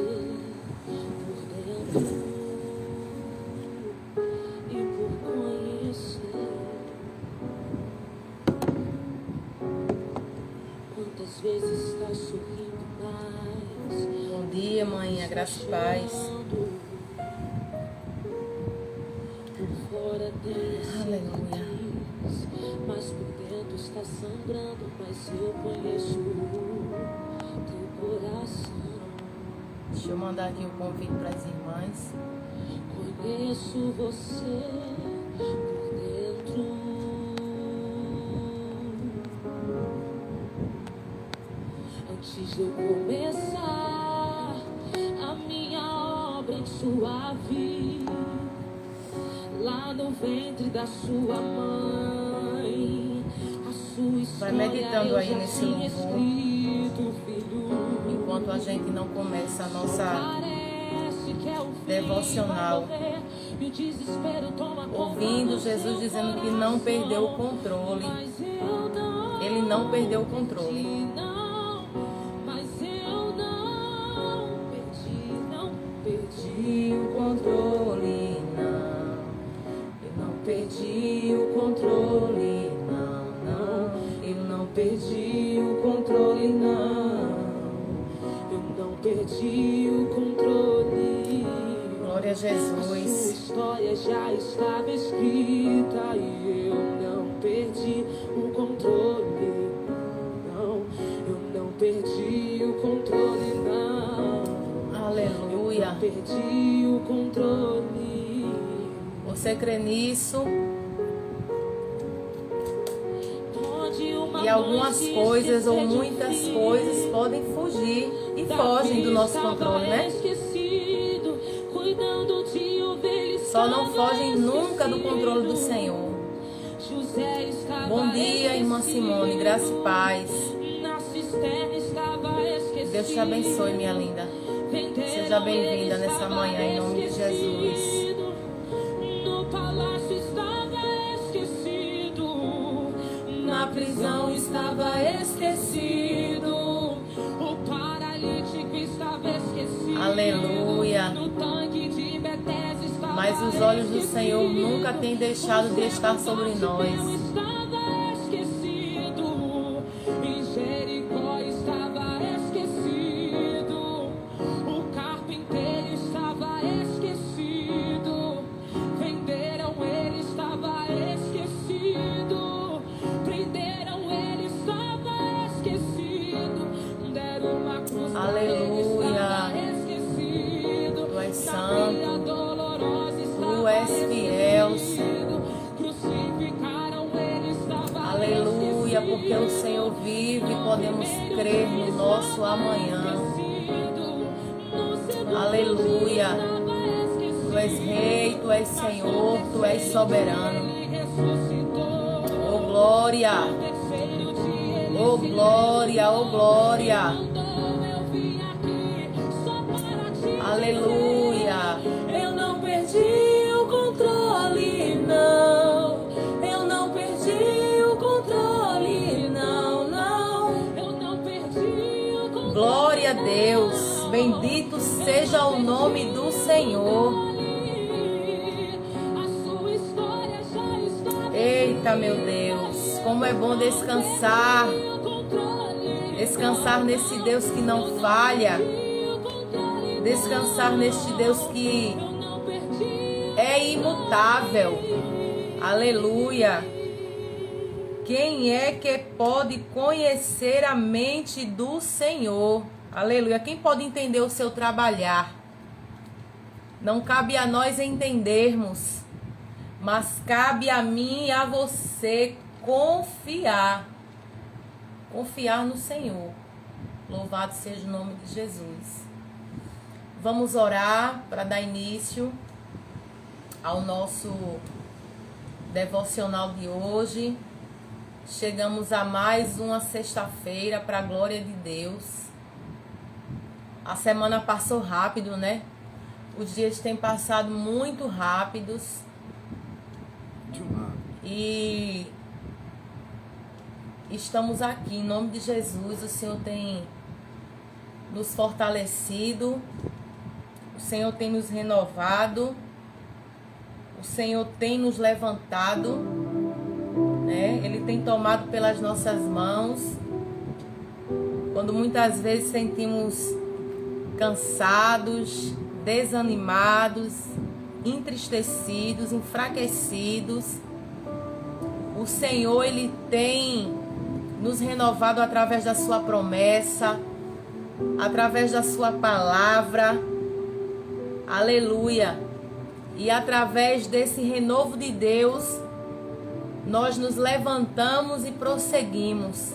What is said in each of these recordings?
por dentro e por conhecer. Quantas vezes está sorrindo mais? Bom dia, mãe, a graça e paz. Por fora tem Aleluia. mas por dentro está sangrando. Mas eu conheço teu coração. Deixa eu mandar aqui o convite para as irmãs. Conheço você por dentro. Antes de eu começar a minha obra em sua vida, lá no ventre da sua mãe, a sua história. Vai meditando aí eu já nesse tinha louvor, escrito, filho. enquanto a gente não começa a nossa Parece que é o fim, devocional, vai morrer, e o desespero toma conta ouvindo do Jesus seu dizendo que não perdeu o coração. controle. Mas eu não Ele não perdeu o controle. perdi, não. Mas eu não perdi O controle, não. Eu não perdi o controle, não, não. Eu não perdi o controle, não. Eu não perdi o controle. Glória a A sua Jesus. história já estava escrita e eu não perdi o controle. Não, eu não perdi o controle, não. Aleluia. Eu perdi o controle. Você crê nisso? Onde uma E algumas mãe coisas se ou esquece de um muitas filho, coisas podem fugir e Davi fogem do nosso estava controle, né? esquecido, cuidando de ovelhas, Só não estava fogem nunca do controle do esquecido. Senhor. José estava Bom dia, irmã Simone, graça e paz. na cisterna estava esquecido. Deus te abençoe, minha linda. Seja bem-vinda nessa manhã, em nome de Jesus. No palácio estava esquecido, na prisão estava esquecido, o paralítico estava esquecido. Aleluia. No tanque de Betesda estava Mas os olhos do Senhor esquecido. nunca têm deixado de estar sobre nós. Estava esquecido, em Jericó estava esquecido, o carpinteiro estava esquecido, venderam ele, estava esquecido, prenderam ele, estava esquecido, deram uma cruz pra ele, Aleluia. estava esquecido. Tu és Na santo. trilha dolorosa estava Tu és fiel, Senhor. crucificaram ele, estava Aleluia, porque o Senhor vive e podemos crer no nosso amanhã. Aleluia. Tu és Rei, Tu és Senhor, Tu és soberano. Oh glória, oh glória, oh glória. Aleluia. Eu não perdi o controle, não. Eu não perdi o controle, não, não. Eu não perdi o controle. Glória a Deus. Bendito seja o nome do Senhor. A sua história já está. Eita, meu Deus. Como é bom descansar. O controle. Descansar nesse Deus que não falha. O controle. Descansar neste Deus que Eu não perdi. é imutável. Aleluia. Quem é que pode conhecer a mente do Senhor? Aleluia. Quem pode entender o seu trabalhar? Não cabe a nós entendermos, mas cabe a mim e a você confiar. Confiar no Senhor. Louvado seja o nome de Jesus. Vamos orar para dar início ao nosso devocional de hoje. Chegamos a mais uma sexta-feira para a glória de Deus. A semana passou rápido, né? Os dias têm passado muito rápidos. E estamos aqui em nome de Jesus. O Senhor tem nos fortalecido O Senhor tem nos renovado. O Senhor tem nos levantado, né? Ele tem tomado pelas nossas mãos. Quando muitas vezes sentimos cansados, desanimados, entristecidos, enfraquecidos, o Senhor, Ele tem nos renovado através da sua promessa, através da sua palavra. Aleluia! E através desse renovo de Deus, nós nos levantamos e prosseguimos.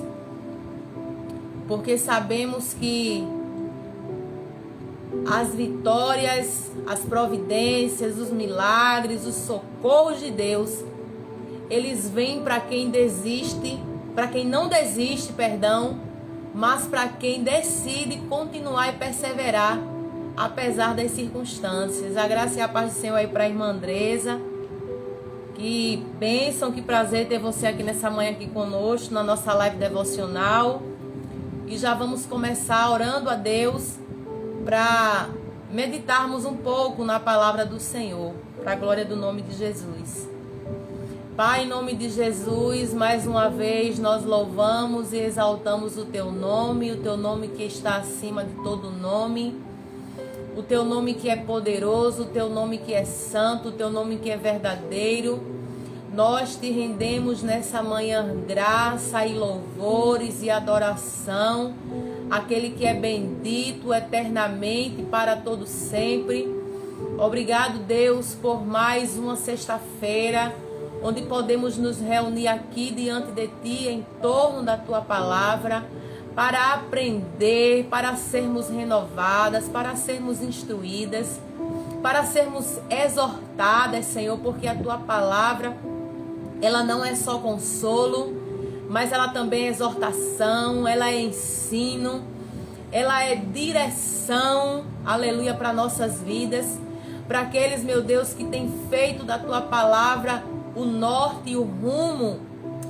Porque sabemos que as vitórias, as providências, os milagres, os socorros de Deus, eles vêm para quem desiste, para quem não desiste, mas para quem decide continuar e perseverar, apesar das circunstâncias. A graça e a paz do Senhor aí para a irmã Andresa. Que bênção, que prazer ter você aqui nessa manhã aqui conosco, na nossa live devocional. E já vamos começar orando a Deus para meditarmos um pouco na palavra do Senhor, para a glória do nome de Jesus. Pai, em nome de Jesus, mais uma vez nós louvamos e exaltamos o Teu nome que está acima de todo nome, o Teu nome que é poderoso, o Teu nome que é santo, o Teu nome que é verdadeiro. Nós Te rendemos nessa manhã graça e louvores e adoração, aquele que é bendito eternamente para todo sempre. Obrigado, Deus, por mais uma sexta-feira, onde podemos nos reunir aqui diante de Ti, em torno da Tua palavra, para aprender, para sermos renovadas, para sermos instruídas, para sermos exortadas, Senhor, porque a Tua palavra, ela não é só consolo, mas ela também é exortação, ela é ensino, ela é direção, aleluia, para nossas vidas, para aqueles, meu Deus, que têm feito da Tua palavra o norte e o rumo,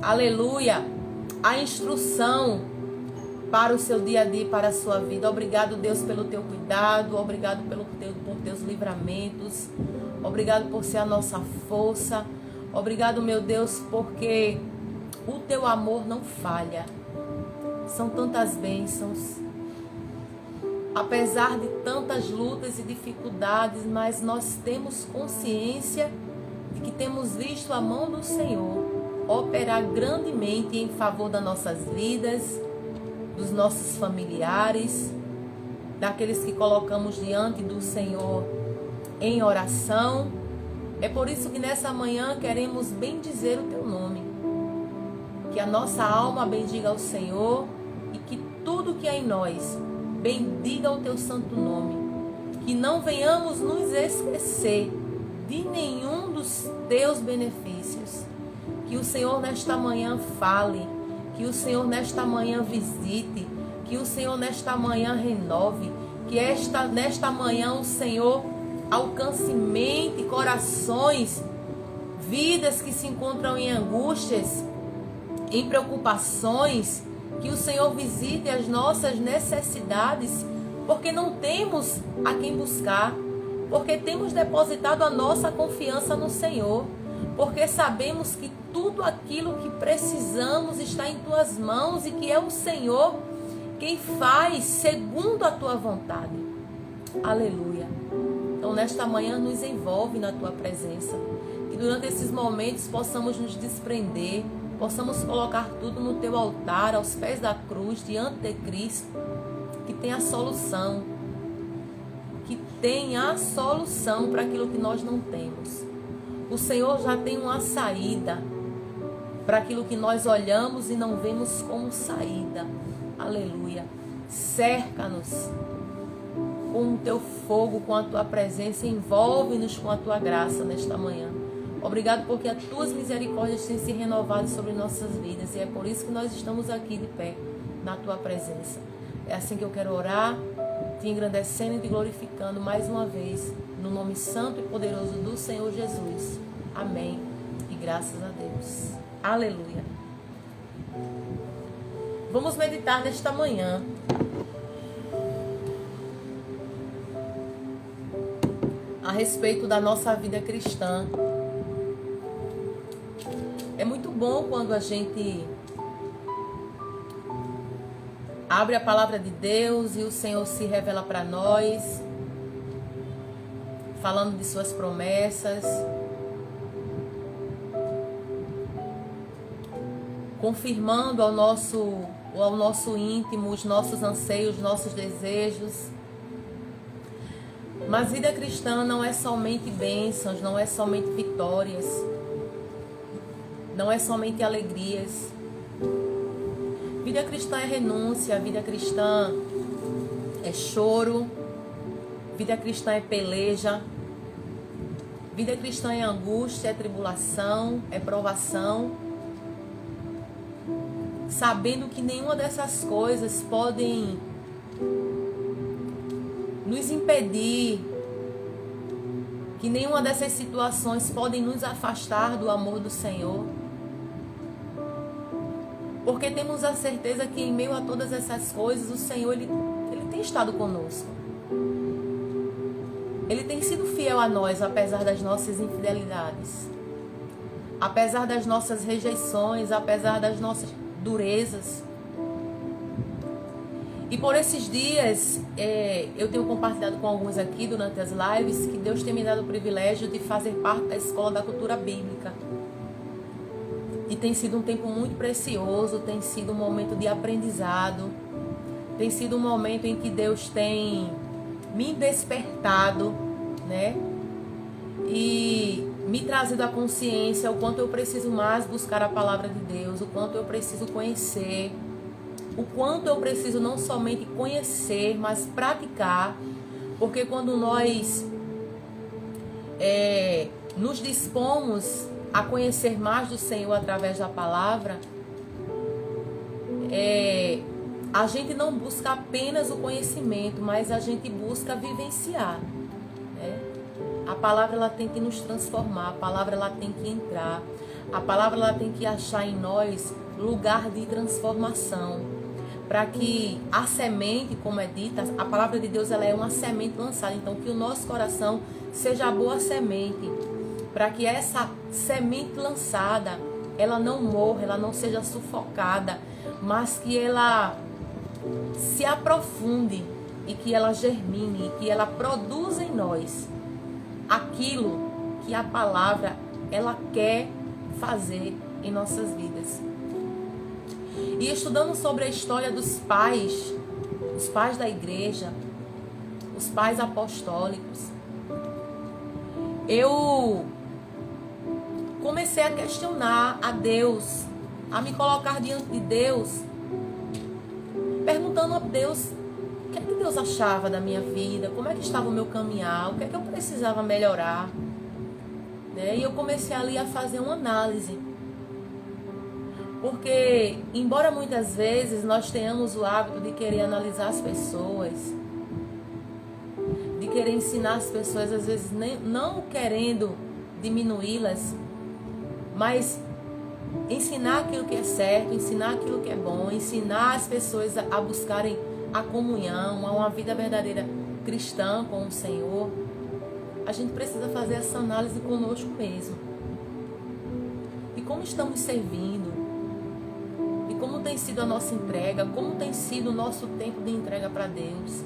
aleluia, a instrução para o seu dia a dia, para a sua vida. Obrigado, Deus, pelo Teu cuidado, obrigado por Teus livramentos, obrigado por ser a nossa força, obrigado, meu Deus, porque o Teu amor não falha. São tantas bênçãos, apesar de tantas lutas e dificuldades, mas nós temos consciência de que temos visto a mão do Senhor operar grandemente em favor das nossas vidas, dos nossos familiares, daqueles que colocamos diante do Senhor em oração. É por isso que nessa manhã queremos bendizer o Teu nome, que a nossa alma bendiga ao Senhor e que tudo que há em nós bendiga o Teu santo nome, que não venhamos nos esquecer de nenhum dos Teus benefícios. Que o Senhor nesta manhã fale, que o Senhor nesta manhã visite, que o Senhor nesta manhã renove, que nesta manhã o Senhor alcance mente, corações, vidas que se encontram em angústias, em preocupações, que o Senhor visite as nossas necessidades, porque não temos a quem buscar, porque temos depositado a nossa confiança no Senhor, porque sabemos que tudo aquilo que precisamos está em Tuas mãos e que é o Senhor quem faz segundo a Tua vontade. Aleluia. Então nesta manhã nos envolve na Tua presença, e durante esses momentos possamos nos desprender, possamos colocar tudo no Teu altar, aos pés da cruz, diante de Cristo, que tem a solução, para aquilo que nós não temos. O Senhor já tem uma saída para aquilo que nós olhamos e não vemos como saída. Aleluia. Cerca-nos com o Teu fogo, com a Tua presença, envolve-nos com a Tua graça nesta manhã. Obrigado porque as Tuas misericórdias têm se renovado sobre nossas vidas, e é por isso que nós estamos aqui de pé na Tua presença. É assim que eu quero orar, Te engrandecendo e Te glorificando mais uma vez, no nome santo e poderoso do Senhor Jesus. Amém. E graças a Deus. Aleluia. Vamos meditar nesta manhã. a respeito da nossa vida cristã. É muito bom quando a gente abre a palavra de Deus e o Senhor se revela para nós, falando de suas promessas, confirmando ao nosso íntimo os nossos anseios, os nossos desejos. Mas vida cristã não é somente bênçãos, não é somente vitórias, não é somente alegrias. Vida cristã é renúncia, vida cristã é choro, vida cristã é peleja, vida cristã é angústia, é tribulação, é provação, sabendo que nenhuma dessas coisas podem nos impedir, que nenhuma dessas situações podem nos afastar do amor do Senhor. Porque temos a certeza que em meio a todas essas coisas, o Senhor, Ele tem estado conosco. Ele tem sido fiel a nós, apesar das nossas infidelidades. Apesar das nossas rejeições, apesar das nossas durezas. E por esses dias, eu tenho compartilhado com alguns aqui durante as lives que Deus tem me dado o privilégio de fazer parte da Escola da Cultura Bíblica. E tem sido um tempo muito precioso, tem sido um momento de aprendizado, tem sido um momento em que Deus tem me despertado, né? E me trazido à consciência o quanto eu preciso mais buscar a palavra de Deus, o quanto eu preciso conhecer, o quanto eu preciso não somente conhecer, mas praticar, porque quando nós nos dispomos a conhecer mais do Senhor através da palavra, a gente não busca apenas o conhecimento, mas a gente busca vivenciar, né? A palavra ela tem que nos transformar, a palavra ela tem que entrar, a palavra ela tem que achar em nós lugar de transformação, para que a semente, como é dita, a palavra de Deus ela é uma semente lançada, então que o nosso coração seja a boa semente, para que essa semente lançada, ela não morra, ela não seja sufocada, mas que ela se aprofunde e que ela germine, e que ela produza em nós aquilo que a palavra ela quer fazer em nossas vidas. E estudando sobre a história dos pais da igreja, os pais apostólicos, eu comecei a questionar a Deus, a me colocar diante de Deus, perguntando a Deus o que é que Deus achava da minha vida, como é que estava o meu caminhar, o que é que eu precisava melhorar, né? E eu comecei ali a fazer uma análise, porque embora muitas vezes nós tenhamos o hábito de querer analisar as pessoas, de querer ensinar as pessoas, às vezes não querendo diminuí-las, mas ensinar aquilo que é certo, ensinar aquilo que é bom, ensinar as pessoas a buscarem a comunhão, a uma vida verdadeira cristã com o Senhor, a gente precisa fazer essa análise conosco mesmo. E como estamos servindo, e como tem sido a nossa entrega, como tem sido o nosso tempo de entrega para Deus,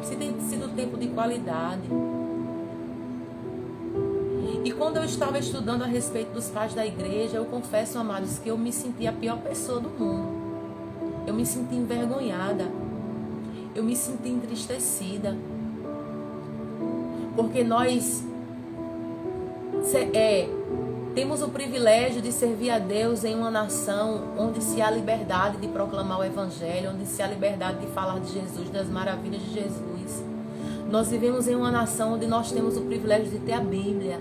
se tem sido tempo de qualidade. E quando eu estava estudando a respeito dos pais da igreja, eu confesso, amados, que eu me senti a pior pessoa do mundo. Eu me senti envergonhada. Eu me senti entristecida. Porque nós temos o privilégio de servir a Deus em uma nação onde se há liberdade de proclamar o Evangelho, onde se há liberdade de falar de Jesus, das maravilhas de Jesus. Nós vivemos em uma nação onde nós temos o privilégio de ter a Bíblia.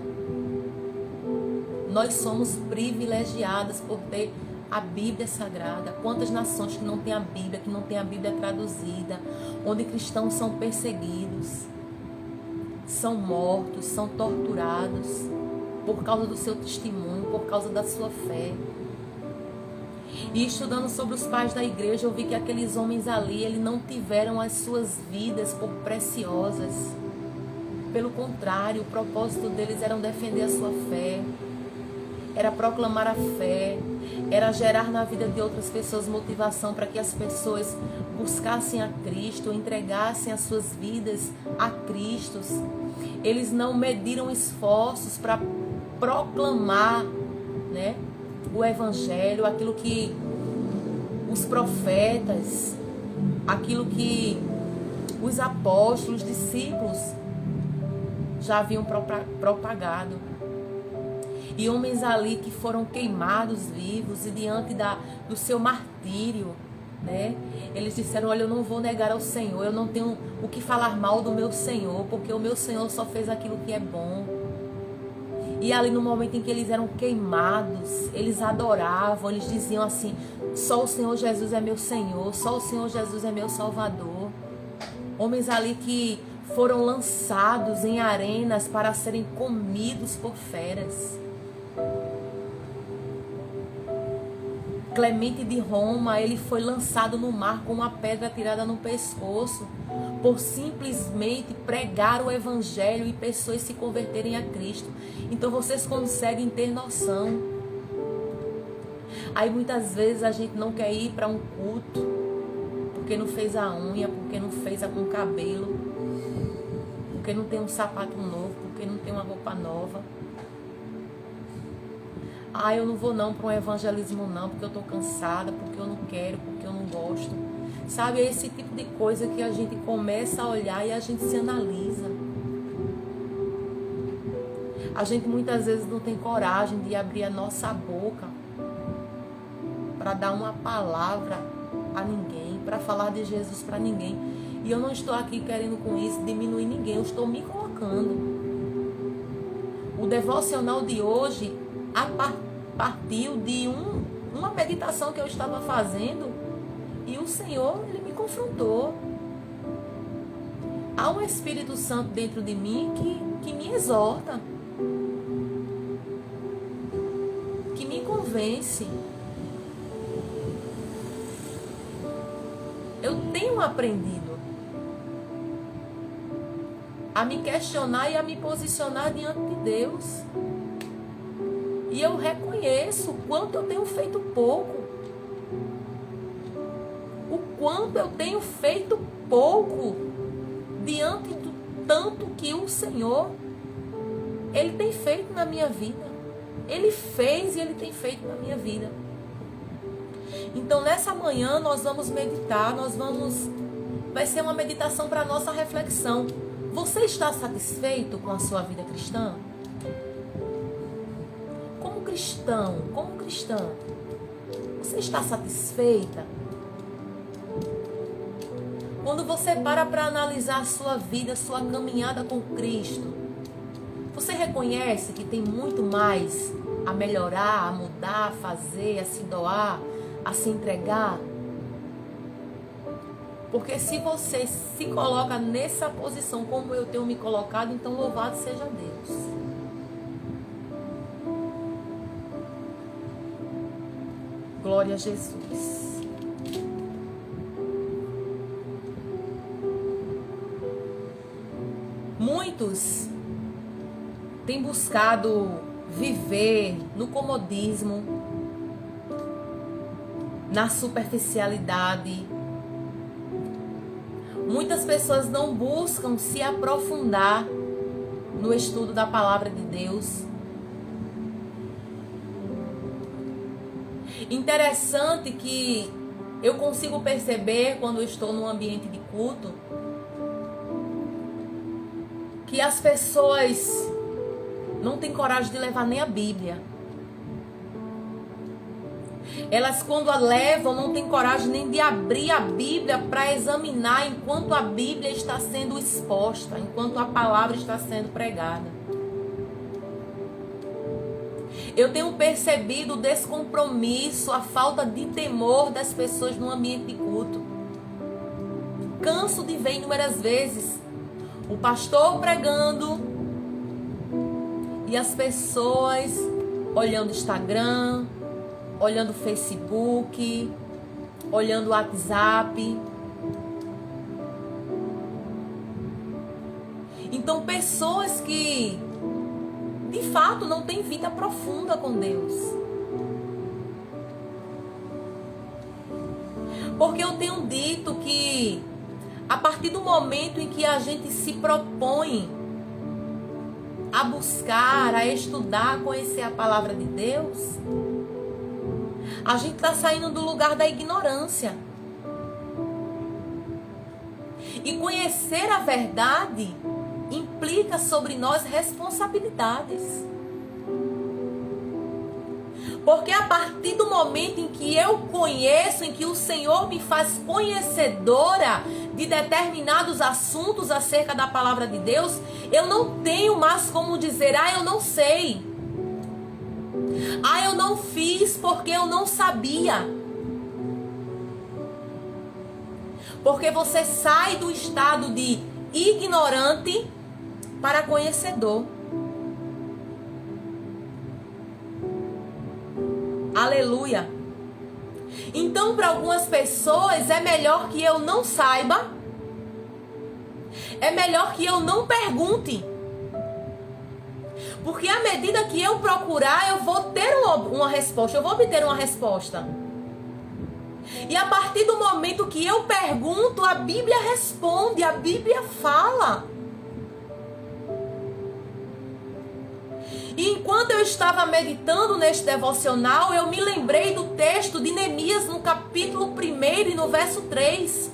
Nós somos privilegiadas por ter a Bíblia Sagrada. Quantas nações que não têm a Bíblia, que não têm a Bíblia traduzida, onde cristãos são perseguidos, são mortos, são torturados por causa do seu testemunho, por causa da sua fé. E estudando sobre os pais da igreja, eu vi que aqueles homens ali, eles não tiveram as suas vidas por preciosas. Pelo contrário, o propósito deles era defender a sua fé, era proclamar a fé, era gerar na vida de outras pessoas motivação para que as pessoas buscassem a Cristo, entregassem as suas vidas a Cristo. Eles não mediram esforços para proclamar, né, o Evangelho, aquilo que os profetas, aquilo que os apóstolos, os discípulos já haviam propagado. E homens ali que foram queimados vivos e diante do seu martírio, né? Eles disseram: olha, eu não vou negar ao Senhor, eu não tenho o que falar mal do meu Senhor, porque o meu Senhor só fez aquilo que é bom. E ali no momento em que eles eram queimados, eles adoravam, eles diziam assim: só o Senhor Jesus é meu Senhor, só o Senhor Jesus é meu Salvador. Homens ali que foram lançados em arenas para serem comidos por feras. Clemente de Roma, ele foi lançado no mar com uma pedra tirada no pescoço, por simplesmente pregar o Evangelho e pessoas se converterem a Cristo. Então vocês conseguem ter noção. Aí muitas vezes a gente não quer ir para um culto, porque não fez a unha, porque não fez a com cabelo, porque não tem um sapato novo, porque não tem uma roupa nova. Ah, eu não vou não para um evangelismo não, porque eu estou cansada, porque eu não quero, porque eu não gosto. Sabe, é esse tipo de coisa que a gente começa a olhar e a gente se analisa. A gente muitas vezes não tem coragem de abrir a nossa boca para dar uma palavra a ninguém, para falar de Jesus para ninguém. E eu não estou aqui querendo com isso diminuir ninguém, eu estou me colocando. O devocional de hoje partiu de uma meditação que eu estava fazendo e o Senhor, Ele me confrontou. Há um Espírito Santo dentro de mim que me exorta, que me convence. Eu tenho aprendido a me questionar e a me posicionar diante de Deus. E eu reconheço o quanto eu tenho feito pouco. O quanto eu tenho feito pouco diante do tanto que o Senhor, Ele tem feito na minha vida. Ele fez e Ele tem feito na minha vida. Então nessa manhã nós vamos meditar, vai ser uma meditação para a nossa reflexão. Você está satisfeito com a sua vida cristã? Como cristã, você está satisfeita? Quando você para analisar a sua vida, a sua caminhada com Cristo, você reconhece que tem muito mais a melhorar, a mudar, a fazer, a se doar, a se entregar? Porque se você se coloca nessa posição como eu tenho me colocado, então louvado seja Deus. Glória a Jesus. Muitos têm buscado viver no comodismo, na superficialidade. Muitas pessoas não buscam se aprofundar no estudo da palavra de Deus. Interessante que eu consigo perceber quando eu estou num ambiente de culto que as pessoas não têm coragem de levar nem a Bíblia. Elas, quando a levam, não têm coragem nem de abrir a Bíblia para examinar enquanto a Bíblia está sendo exposta, enquanto a palavra está sendo pregada. Eu tenho percebido o descompromisso, a falta de temor das pessoas no ambiente de culto. Canso de ver inúmeras vezes o pastor pregando e as pessoas olhando Instagram, olhando Facebook, olhando WhatsApp. Então, pessoas que de fato não têm vida profunda com Deus. Porque eu tenho dito que a partir do momento em que a gente se propõe a buscar, a estudar, a conhecer a palavra de Deus, a gente está saindo do lugar da ignorância. E conhecer a verdade implica sobre nós responsabilidades. Porque a partir do momento em que eu conheço, em que o Senhor me faz conhecedora de determinados assuntos acerca da palavra de Deus, eu não tenho mais como dizer, eu não sei. Eu não fiz porque eu não sabia. Porque você sai do estado de ignorante para conhecedor. Aleluia. Então, para algumas pessoas, é melhor que eu não saiba. É melhor que eu não pergunte. Porque à medida que eu procurar, eu vou ter uma resposta. Eu vou obter uma resposta. E a partir do momento que eu pergunto, a Bíblia responde, a Bíblia fala. E enquanto eu estava meditando neste devocional, eu me lembrei do texto de Neemias no capítulo 1 e no verso 3.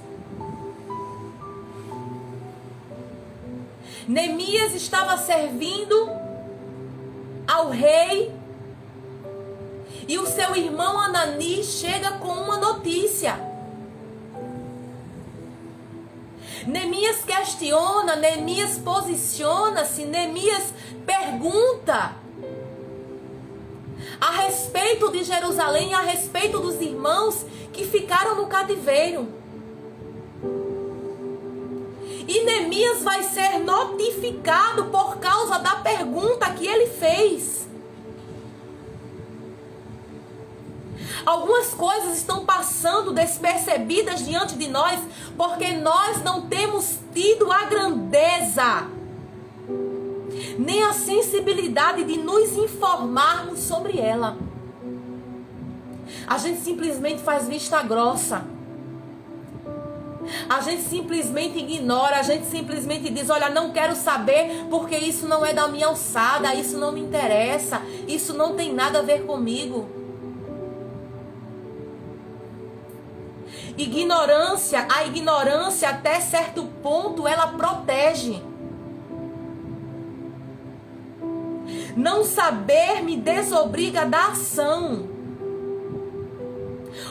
Neemias estava servindo ao rei e o seu irmão Anani chega com uma notícia. Neemias questiona, Neemias posiciona-se, Neemias pergunta a respeito de Jerusalém, a respeito dos irmãos que ficaram no cativeiro. E Neemias vai ser notificado por causa da pergunta que ele fez. Algumas coisas estão passando despercebidas diante de nós, porque nós não temos tido a grandeza, nem a sensibilidade de nos informarmos sobre ela. A gente simplesmente faz vista grossa. A gente simplesmente ignora, a gente simplesmente diz, olha, não quero saber, porque isso não é da minha alçada, isso não me interessa, isso não tem nada a ver comigo. A ignorância até certo ponto ela protege. Não saber me desobriga da ação.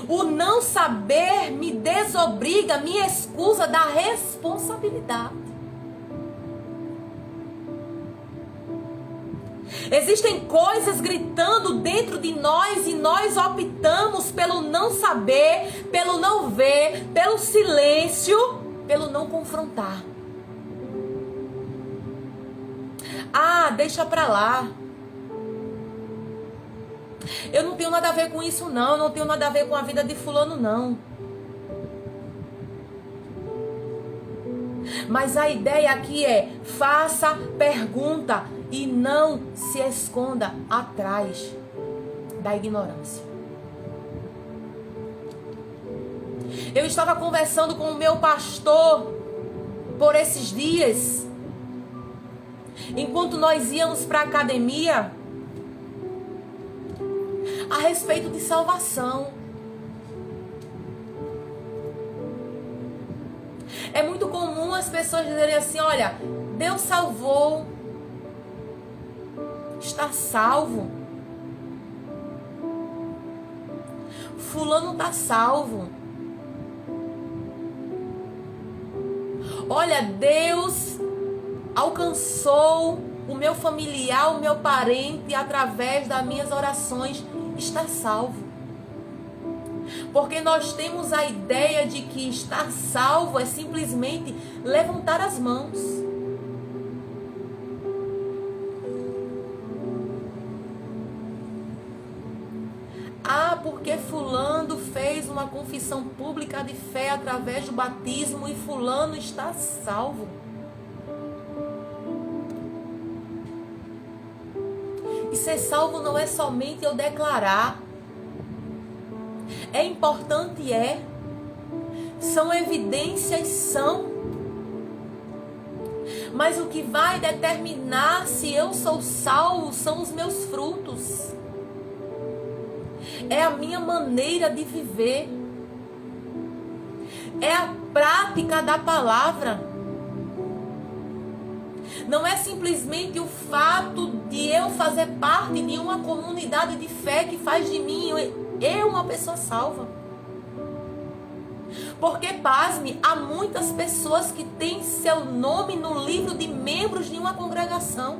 O não saber me desobriga, me excusa da responsabilidade. Existem coisas gritando dentro de nós e nós optamos pelo não saber, pelo não ver, pelo silêncio, pelo não confrontar. Deixa pra lá. Eu não tenho nada a ver com isso não, eu não tenho nada a ver com a vida de fulano não. Mas a ideia aqui é, faça pergunta e não se esconda atrás da ignorância. Eu estava conversando com o meu pastor por esses dias, enquanto nós íamos para a academia, a respeito de salvação. É muito comum as pessoas dizerem assim, olha, Deus salvou, está salvo. Fulano está salvo. Olha, Deus alcançou o meu familiar, o meu parente, através das minhas orações, está salvo. Porque nós temos a ideia de que estar salvo é simplesmente levantar as mãos. Porque fulano fez uma confissão pública de fé através do batismo e fulano está salvo. E ser salvo não é somente eu declarar. É importante, são evidências, são. Mas o que vai determinar se eu sou salvo são os meus frutos. É a minha maneira de viver. É a prática da palavra. Não é simplesmente o fato de eu fazer parte de uma comunidade de fé que faz de mim eu uma pessoa salva. Porque, pasme, há muitas pessoas que têm seu nome no livro de membros de uma congregação,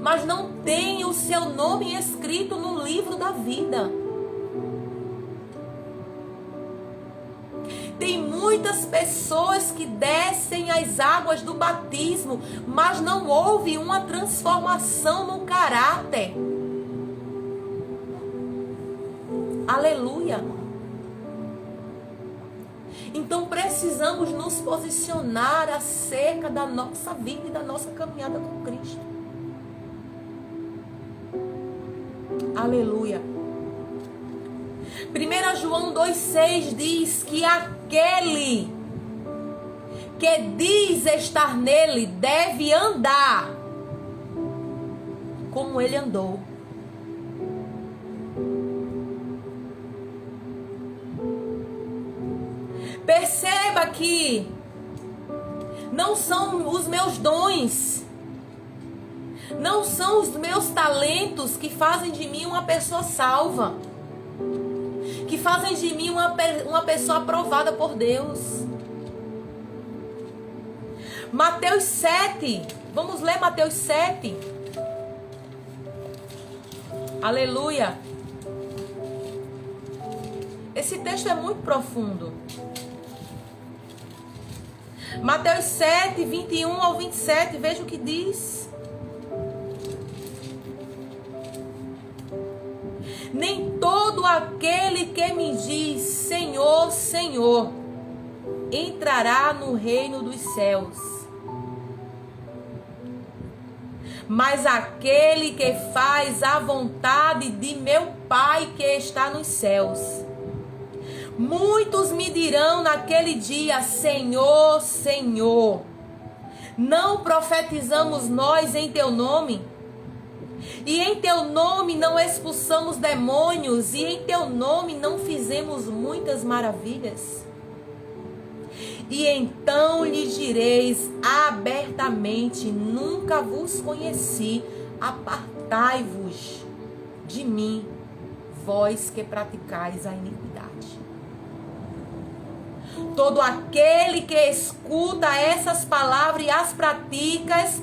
mas não tem o seu nome escrito no livro da vida. Tem muitas pessoas que descem as águas do batismo, mas não houve uma transformação no caráter. Aleluia. Então precisamos nos posicionar acerca da nossa vida e da nossa caminhada com Cristo. Aleluia. 1 João 2,6 diz que aquele que diz estar nele deve andar como ele andou. Perceba que não são os meus dons, não são os meus talentos que fazem de mim uma pessoa salva, que fazem de mim uma pessoa aprovada por Deus. Mateus 7, vamos ler Mateus 7. Aleluia. Esse texto é muito profundo. Mateus 7, 21 ao 27, veja o que diz. Nem todo aquele que me diz Senhor, Senhor, entrará no reino dos céus, mas aquele que faz a vontade de meu Pai que está nos céus. Muitos me dirão naquele dia, Senhor, Senhor, não profetizamos nós em teu nome? E em teu nome não expulsamos demônios? E em teu nome não fizemos muitas maravilhas? E então lhes direis abertamente, nunca vos conheci, apartai-vos de mim, vós que praticais a iniquidade. Todo aquele que escuta essas palavras e as praticas,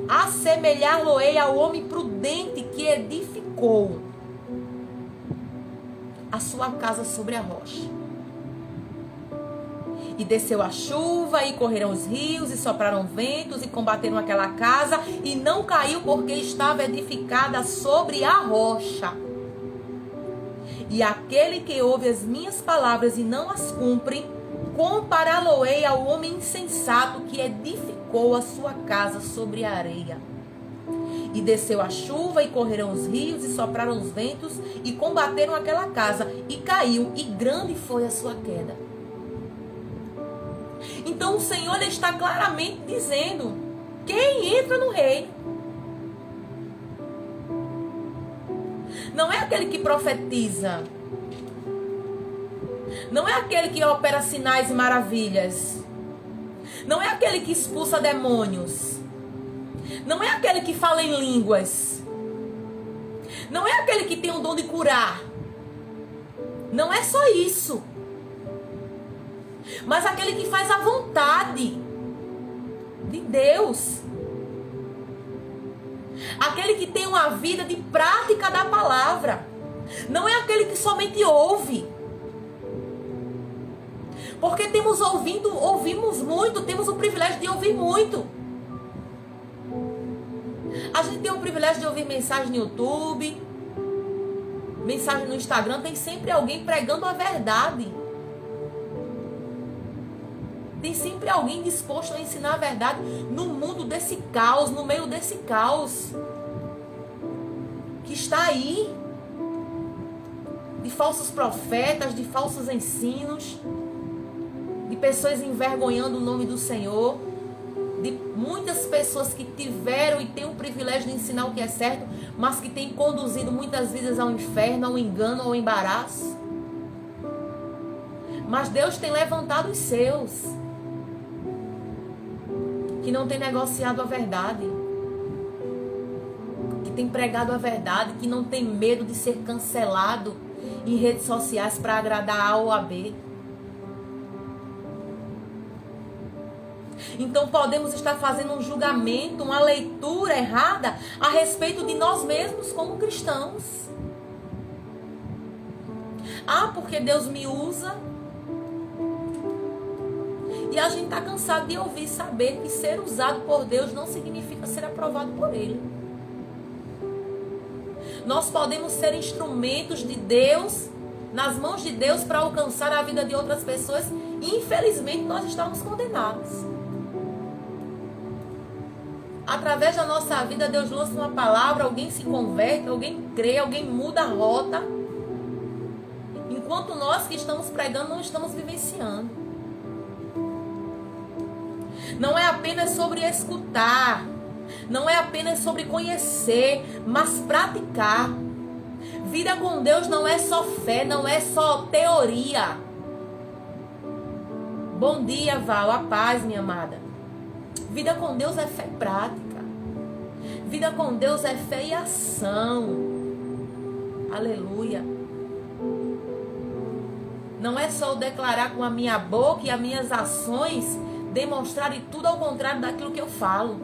assemelhar-lo-ei ao homem prudente que edificou a sua casa sobre a rocha. E desceu a chuva, e correram os rios, e sopraram ventos, e combateram aquela casa, e não caiu porque estava edificada sobre a rocha. E aquele que ouve as minhas palavras e não as cumpre, compará-lo-ei ao homem insensato que edificou a sua casa sobre a areia. E desceu a chuva, e correram os rios, e sopraram os ventos, e combateram aquela casa, e caiu, e grande foi a sua queda. Então o Senhor está claramente dizendo, quem entra no reino não é aquele que profetiza, não é aquele que opera sinais e maravilhas, não é aquele que expulsa demônios, não é aquele que fala em línguas, não é aquele que tem o dom de curar, não é só isso, mas aquele que faz a vontade de Deus, aquele que tem uma vida de prática da palavra, não é aquele que somente ouve, porque ouvimos muito, temos o privilégio de ouvir muito. A gente tem o privilégio de ouvir mensagem no YouTube, mensagem no Instagram, tem sempre alguém pregando a verdade. Tem sempre alguém disposto a ensinar a verdade no mundo desse caos, no meio desse caos que está aí, de falsos profetas, de falsos ensinos, de pessoas envergonhando o nome do Senhor, de muitas pessoas que tiveram e têm o privilégio de ensinar o que é certo, mas que têm conduzido muitas vidas ao inferno, ao engano, ao embaraço. Mas Deus tem levantado os seus, que não tem negociado a verdade, que tem pregado a verdade, que não tem medo de ser cancelado em redes sociais para agradar A ou a B. Então podemos estar fazendo um julgamento, uma leitura errada a respeito de nós mesmos como cristãos. Ah, porque Deus me usa. E a gente está cansado de ouvir e saber que ser usado por Deus não significa ser aprovado por Ele. Nós podemos ser instrumentos de Deus, nas mãos de Deus, para alcançar a vida de outras pessoas. E infelizmente nós estamos condenados. Através da nossa vida, Deus lança uma palavra, alguém se converte, alguém crê, alguém muda a rota. Enquanto nós que estamos pregando não estamos vivenciando. Não é apenas sobre escutar, não é apenas sobre conhecer, mas praticar. Vida com Deus não é só fé, não é só teoria. Bom dia, Val, a paz, minha amada. Vida com Deus é fé prática. Vida com Deus é fé e ação. Aleluia. Não é só eu declarar com a minha boca e as minhas ações demonstrarem tudo ao contrário daquilo que eu falo.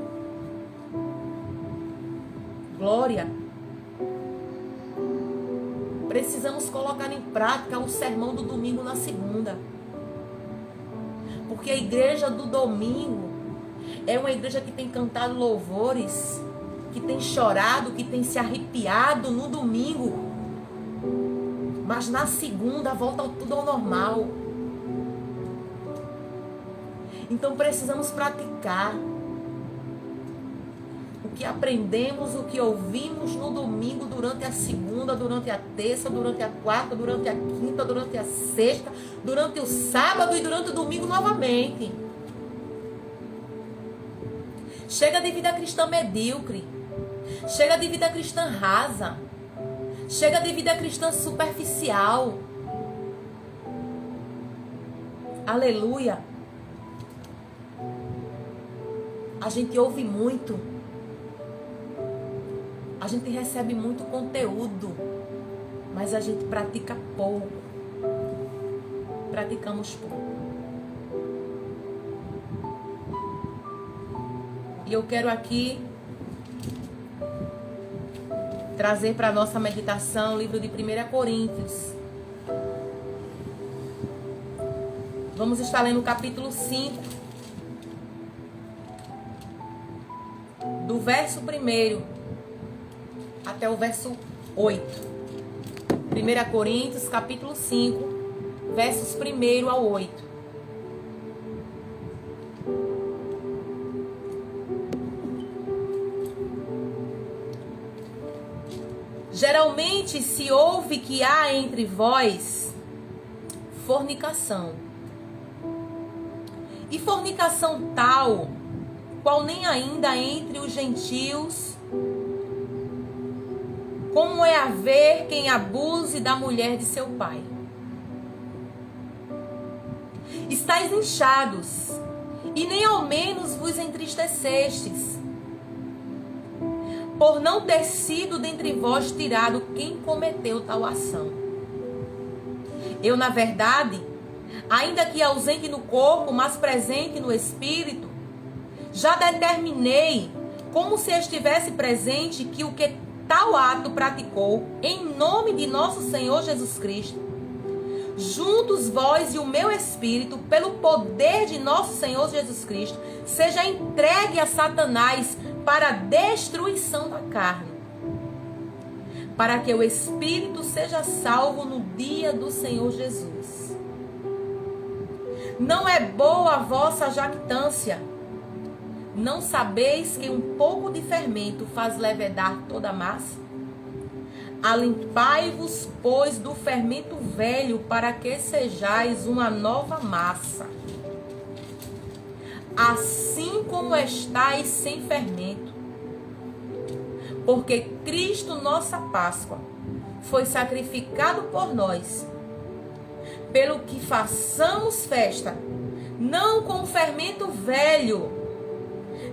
Glória. Precisamos colocar em prática o sermão do domingo na segunda. Porque a igreja do domingo é uma igreja que tem cantado louvores, que tem chorado, que tem se arrepiado no domingo. Mas na segunda volta tudo ao normal. Então precisamos praticar o que aprendemos, o que ouvimos no domingo, durante a segunda, durante a terça, durante a quarta, durante a quinta, durante a sexta, durante o sábado e durante o domingo novamente. Chega de vida cristã medíocre. Chega de vida cristã rasa. Chega de vida cristã superficial. Aleluia. A gente ouve muito. A gente recebe muito conteúdo. Mas a gente pratica pouco. Praticamos pouco. E eu quero aqui trazer para a nossa meditação o livro de 1 Coríntios. Vamos estar lendo o capítulo 5, do verso 1 até o verso 8. 1 Coríntios, capítulo 5, versos 1 ao 8. Geralmente se ouve que há entre vós fornicação. E fornicação tal, qual nem ainda entre os gentios, como é haver quem abuse da mulher de seu pai. Estais inchados, e nem ao menos vos entristecestes, por não ter sido dentre vós tirado quem cometeu tal ação. Eu, na verdade, ainda que ausente no corpo, mas presente no espírito, já determinei, como se estivesse presente, que o que tal ato praticou, em nome de nosso Senhor Jesus Cristo, juntos vós e o meu espírito, pelo poder de nosso Senhor Jesus Cristo, seja entregue a Satanás para a destruição da carne, para que o espírito seja salvo no dia do Senhor Jesus. Não é boa a vossa jactância. Não sabeis que um pouco de fermento faz levedar toda a massa? Alimpai-vos, pois, do fermento velho, para que sejais uma nova massa. Assim como estáis sem fermento. Porque Cristo, nossa Páscoa, foi sacrificado por nós, pelo que façamos festa, não com o fermento velho,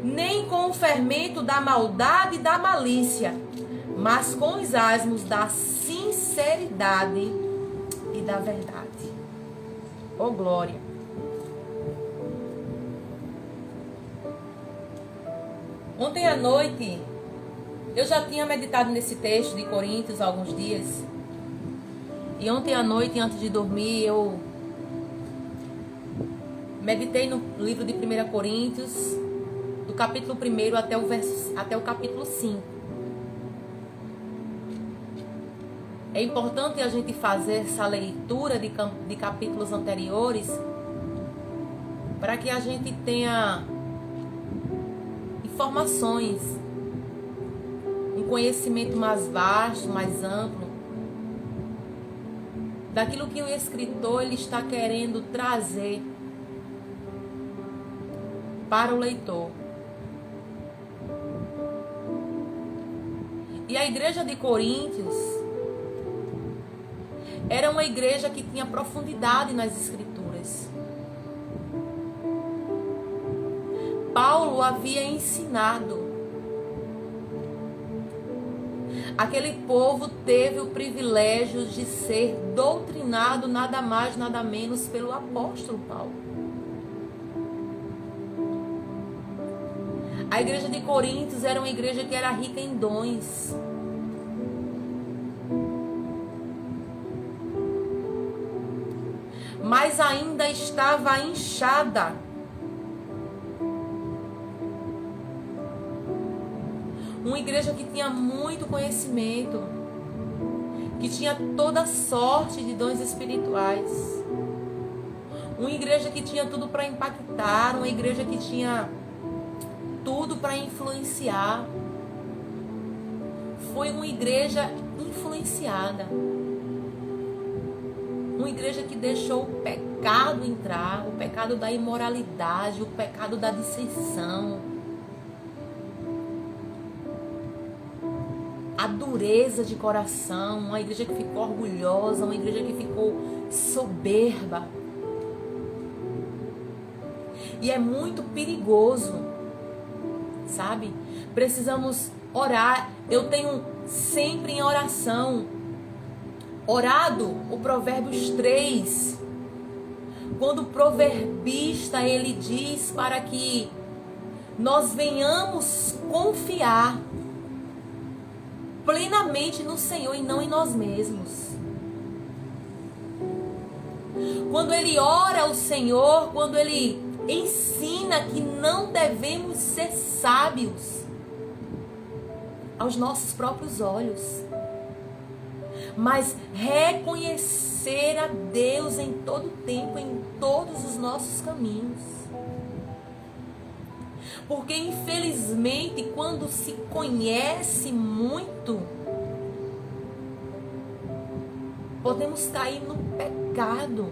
nem com o fermento da maldade e da malícia, mas com os asmos da sinceridade e da verdade. Oh, glória! Ontem à noite, eu já tinha meditado nesse texto de Coríntios há alguns dias. E ontem à noite, antes de dormir, eu meditei no livro de 1 Coríntios, do capítulo 1 até o capítulo 5. É importante a gente fazer essa leitura de capítulos anteriores para que a gente tenha informações, um conhecimento mais vasto, mais amplo, daquilo que o escritor ele está querendo trazer para o leitor. E a igreja de Coríntios era uma igreja que tinha profundidade nas escrituras. Paulo havia ensinado. Aquele povo teve o privilégio de ser doutrinado nada mais, nada menos pelo apóstolo Paulo. A igreja de Coríntios era uma igreja que era rica em dons. Mas ainda estava inchada. Uma igreja que tinha muito conhecimento, que tinha toda sorte de dons espirituais. Uma igreja que tinha tudo para impactar, uma igreja que tinha tudo para influenciar. Foi uma igreja influenciada. Uma igreja que deixou o pecado entrar, o pecado da imoralidade, o pecado da dissensão, a dureza de coração, uma igreja que ficou orgulhosa, uma igreja que ficou soberba. E é muito perigoso, sabe? Precisamos orar. Eu tenho sempre em oração orado o Provérbios 3, quando o proverbista ele diz para que nós venhamos confiar plenamente no Senhor e não em nós mesmos. Quando ele ora ao Senhor, quando ele ensina que não devemos ser sábios aos nossos próprios olhos, mas reconhecer a Deus em todo tempo, em todos os nossos caminhos. Porque infelizmente quando se conhece muito, podemos cair no pecado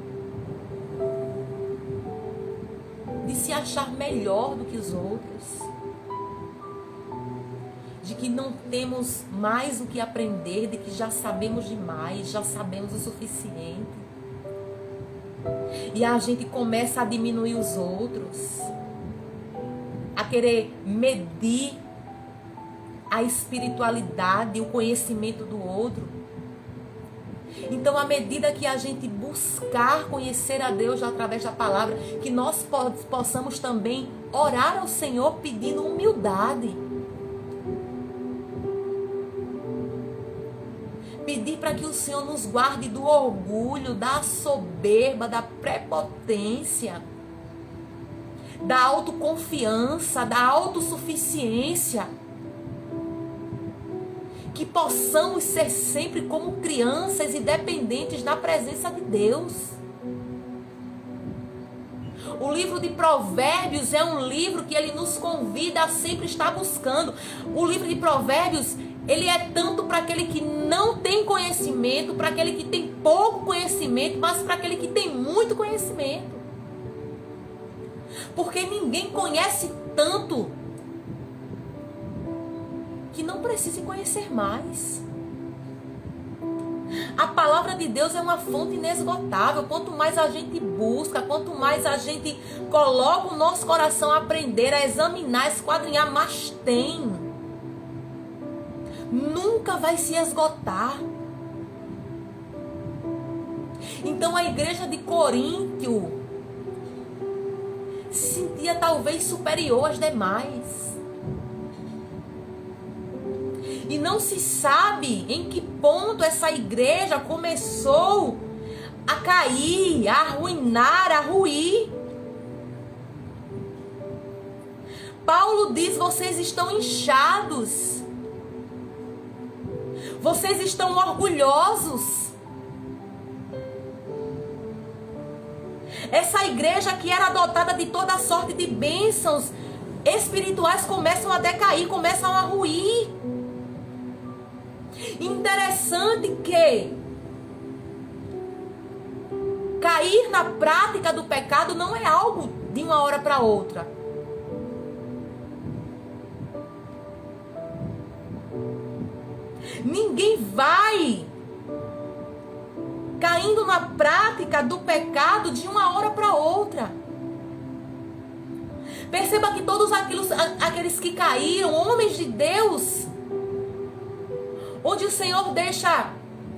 de se achar melhor do que os outros, de que não temos mais o que aprender, de que já sabemos demais, já sabemos o suficiente. E a gente começa a diminuir os outros, a querer medir a espiritualidade, o conhecimento do outro. Então, à medida que a gente buscar conhecer a Deus através da palavra, que nós possamos também orar ao Senhor pedindo humildade. Pedir para que o Senhor nos guarde do orgulho, da soberba, da prepotência, da autoconfiança, da autossuficiência. Que possamos ser sempre como crianças e dependentes da presença de Deus. O livro de Provérbios é um livro que ele nos convida a sempre estar buscando. O livro de Provérbios, ele é tanto para aquele que não tem conhecimento, para aquele que tem pouco conhecimento, mas para aquele que tem muito conhecimento. Porque ninguém conhece tanto que não precise conhecer mais. A palavra de Deus é uma fonte inesgotável. Quanto mais a gente busca, quanto mais a gente coloca o nosso coração a aprender, a examinar, a esquadrinhar, mais tem. Nunca vai se esgotar. Então a igreja de Coríntio se sentia talvez superior às demais. E não se sabe em que ponto essa igreja começou a cair, a arruinar, a ruir. Paulo diz: vocês estão inchados. Vocês estão orgulhosos. Essa igreja que era dotada de toda sorte de bênçãos espirituais começam a decair, começam a ruir. Interessante que cair na prática do pecado não é algo de uma hora para outra. Ninguém vai caindo na prática do pecado de uma hora para outra. Perceba que todos aqueles que caíram, homens de Deus, onde o Senhor deixa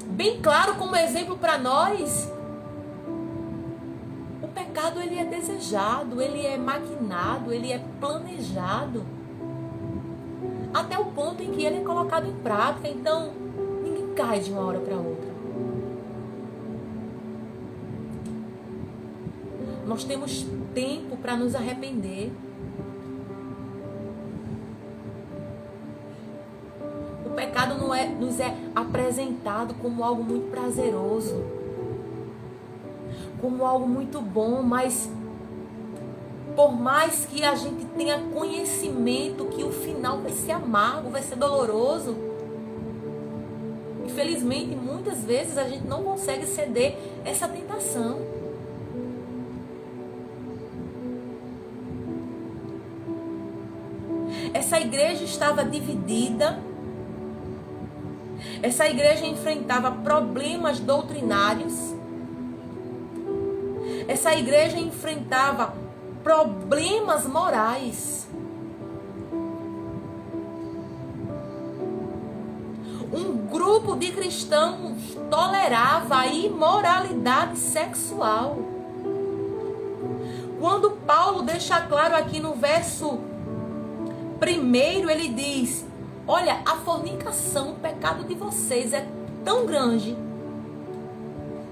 bem claro como exemplo para nós, o pecado ele é desejado, ele é maquinado, ele é planejado, até o ponto em que ele é colocado em prática. Então, ninguém cai de uma hora para outra. Nós temos tempo para nos arrepender. O pecado nos é apresentado como algo muito prazeroso, como algo muito bom, mas por mais que a gente tenha conhecimento que o final vai ser amargo, vai ser doloroso, infelizmente muitas vezes a gente não consegue ceder essa tentação. Essa igreja estava dividida. Essa igreja enfrentava problemas doutrinários. Essa igreja enfrentava problemas morais. Um grupo de cristãos tolerava a imoralidade sexual. Quando Paulo deixa claro aqui no verso 1, ele diz: olha, a fornicação, o pecado de vocês é tão grande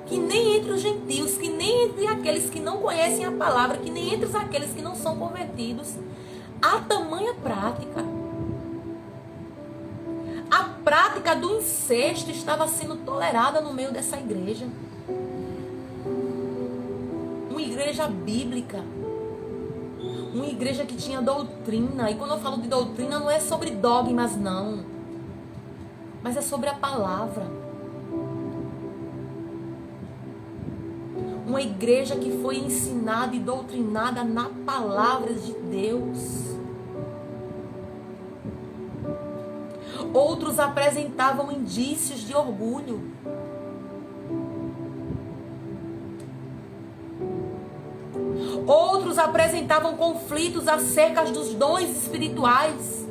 que nem entre os gentios, que nem entre aqueles que não conhecem a palavra, que nem entre aqueles que não são convertidos, há tamanha prática. A prática do incesto estava sendo tolerada no meio dessa igreja. Uma igreja bíblica. Uma igreja que tinha doutrina. E quando eu falo de doutrina, não é sobre dogmas, não. Mas é sobre a palavra. Uma igreja que foi ensinada e doutrinada na palavra de Deus. Outros apresentavam indícios de orgulho. Outros apresentavam conflitos acerca dos dons espirituais.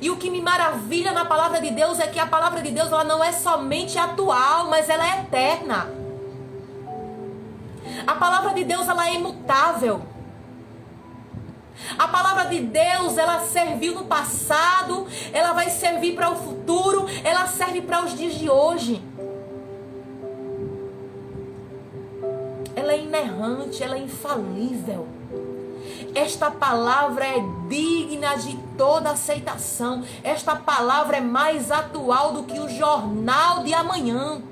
E o que me maravilha na palavra de Deus é que a palavra de Deus ela não é somente atual, mas ela é eterna. A palavra de Deus ela é imutável. A palavra de Deus ela serviu no passado, ela vai servir para o futuro, ela serve para os dias de hoje. Ela é inerrante, ela é infalível. Esta palavra é digna de toda aceitação. Esta palavra é mais atual do que o jornal de amanhã.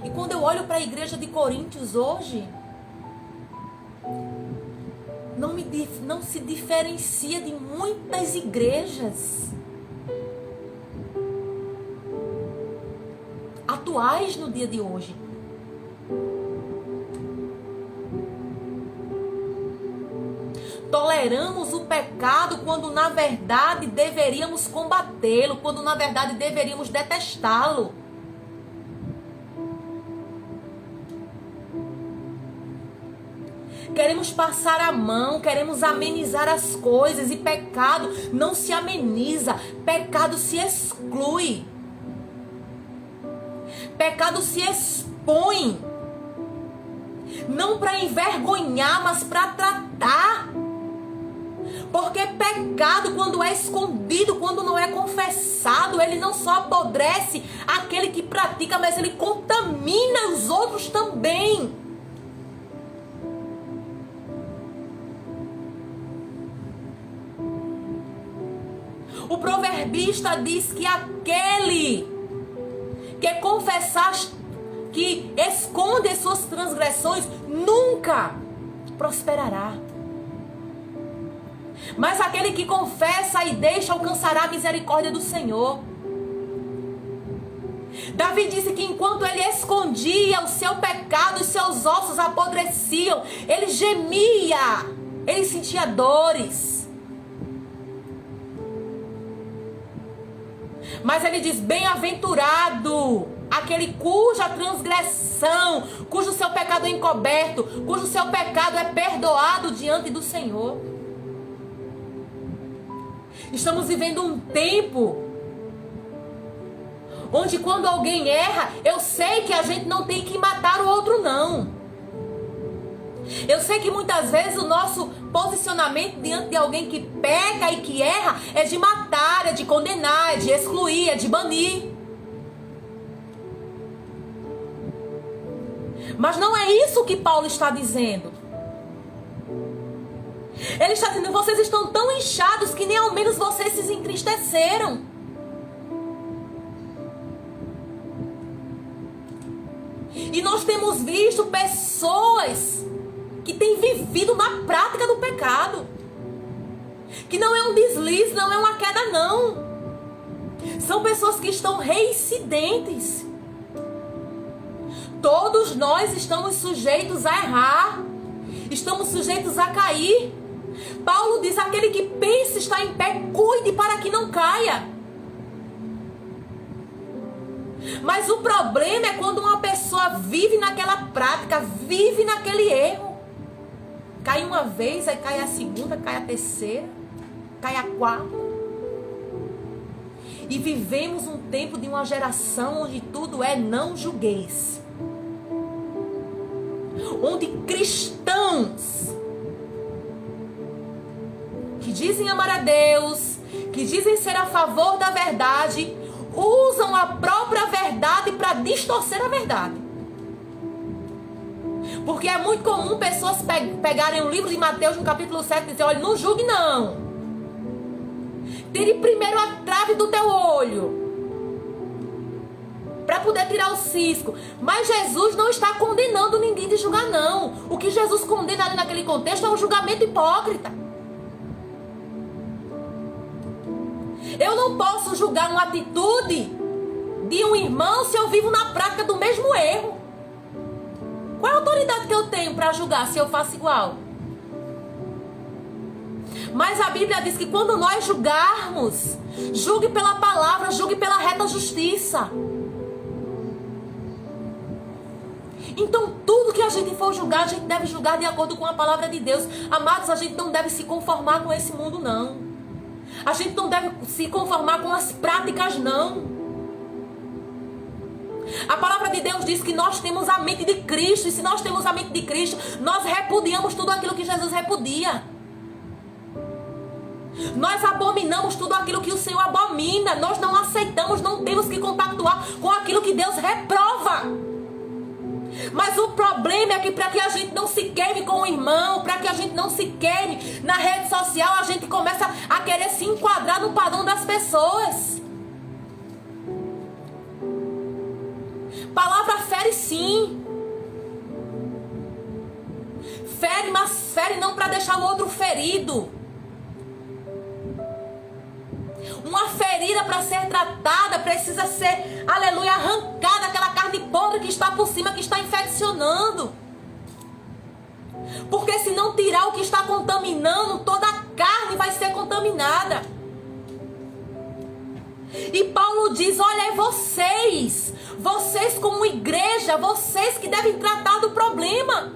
E quando eu olho para a igreja de Coríntios hoje, não se diferencia de muitas igrejas atuais no dia de hoje. Toleramos o pecado quando na verdade deveríamos combatê-lo, quando na verdade deveríamos detestá-lo. Queremos passar a mão, queremos amenizar as coisas, e pecado não se ameniza, pecado se exclui. Pecado se expõe, não para envergonhar, mas para tratar. Porque pecado, quando é escondido, quando não é confessado, ele não só apodrece aquele que pratica, mas ele contamina os outros também. O proverbista diz que aquele que confessar, que esconde as suas transgressões, nunca prosperará. Mas aquele que confessa e deixa alcançará a misericórdia do Senhor. Davi disse que enquanto ele escondia o seu pecado, os seus ossos apodreciam, ele gemia, ele sentia dores. Mas ele diz: bem-aventurado aquele cuja transgressão, cujo seu pecado é encoberto, cujo seu pecado é perdoado diante do Senhor. Estamos vivendo um tempo onde quando alguém erra, eu sei que a gente não tem que matar o outro, não. Eu sei que muitas vezes o nosso posicionamento diante de alguém que peca e que erra é de matar, é de condenar, é de excluir, é de banir. Mas não é isso que Paulo está dizendo. Ele está dizendo: vocês estão tão inchados que nem ao menos vocês se entristeceram. E nós temos visto pessoas que têm vivido na prática do pecado, que não é um deslize, não é uma queda, não. São pessoas que estão reincidentes. Todos nós estamos sujeitos a errar, estamos sujeitos a cair. Paulo diz: aquele que pensa estar em pé, cuide para que não caia. Mas o problema é quando uma pessoa vive naquela prática, vive naquele erro. Cai uma vez, aí cai a segunda, cai a terceira, cai a quarta. E vivemos um tempo de uma geração onde tudo é não julgueis. Onde cristãos que dizem amar a Deus, que dizem ser a favor da verdade, usam a própria verdade para distorcer a verdade. Porque é muito comum pessoas pegarem o livro de Mateus no capítulo 7 e dizer: olha, não julgue não. Tire primeiro a trave do teu olho, para poder tirar o cisco. Mas Jesus não está condenando ninguém de julgar, não. O que Jesus condena ali naquele contexto é um julgamento hipócrita. Eu não posso julgar uma atitude de um irmão se eu vivo na prática do mesmo erro. Qual é a autoridade que eu tenho para julgar se eu faço igual? Mas a Bíblia diz que quando nós julgarmos, julgue pela palavra, julgue pela reta justiça. Então tudo que a gente for julgar, a gente deve julgar de acordo com a palavra de Deus. Amados, a gente não deve se conformar com esse mundo, não. A gente não deve se conformar com as práticas, não. A palavra de Deus diz que nós temos a mente de Cristo. E se nós temos a mente de Cristo, nós repudiamos tudo aquilo que Jesus repudia. Nós abominamos tudo aquilo que o Senhor abomina. Nós não aceitamos, não temos que compactuar com aquilo que Deus reprova. Mas o problema é que para que a gente não se queime com o irmão, para que a gente não se queime na rede social, a gente começa a querer se enquadrar no padrão das pessoas. Palavra fere sim. Fere, mas fere não para deixar o outro ferido. Uma ferida para ser tratada precisa ser, aleluia, arrancada aquela carne podre que está por cima, que está infeccionando. Porque se não tirar o que está contaminando, toda a carne vai ser contaminada. E Paulo diz, olha, é vocês como igreja, vocês que devem tratar do problema.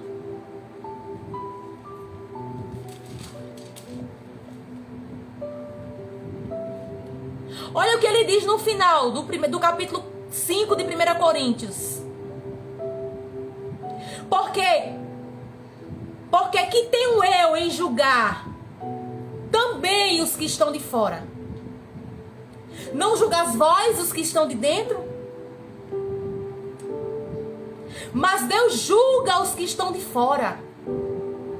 Olha o que ele diz no final do capítulo 5 de 1 Coríntios. Porque que tenho eu em julgar também os que estão de fora? Não julgais vós os que estão de dentro? Mas Deus julga os que estão de fora.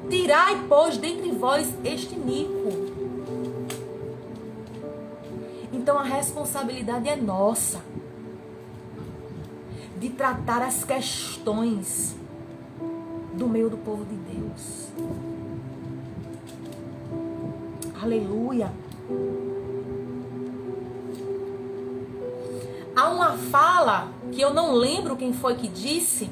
Tirai, pois, dentre vós este iníquo. Então a responsabilidade é nossa de tratar as questões do meio do povo de Deus. Aleluia. Há uma fala que eu não lembro quem foi que disse,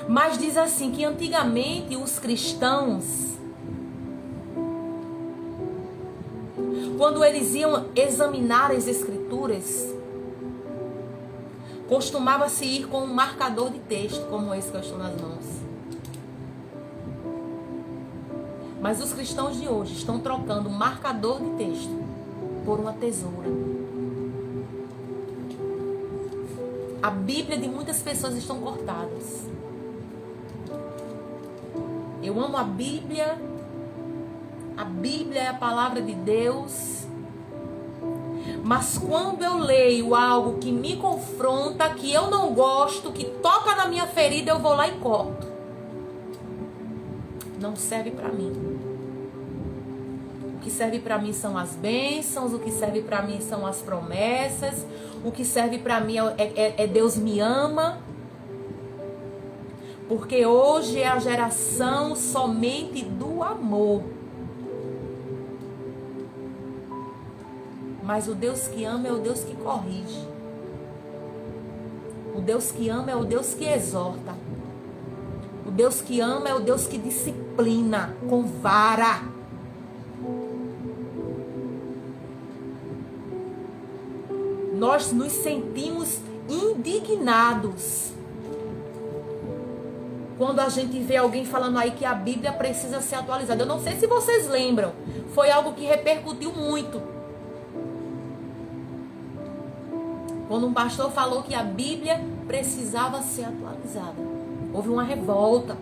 mas diz assim, que antigamente os cristãos, quando eles iam examinar as escrituras, costumava-se ir com um marcador de texto, como esse que eu estou nas mãos. Mas os cristãos de hoje estão trocando um marcador de texto por uma tesoura. A Bíblia de muitas pessoas estão cortadas. Eu amo a Bíblia. A Bíblia é a palavra de Deus. Mas quando eu leio algo que me confronta, que eu não gosto, que toca na minha ferida, eu vou lá e corto. Não serve para mim. O que serve para mim são as bênçãos, o que serve para mim são as promessas, o que serve para mim é Deus me ama. Porque hoje é a geração somente do amor. Mas o Deus que ama é o Deus que corrige. O Deus que ama é o Deus que exorta. O Deus que ama é o Deus que disciplina com vara. Nós nos sentimos indignados quando a gente vê alguém falando aí que a Bíblia precisa ser atualizada. Eu não sei se vocês lembram. Foi algo que repercutiu muito. Quando um pastor falou que a Bíblia precisava ser atualizada. Houve uma revolta.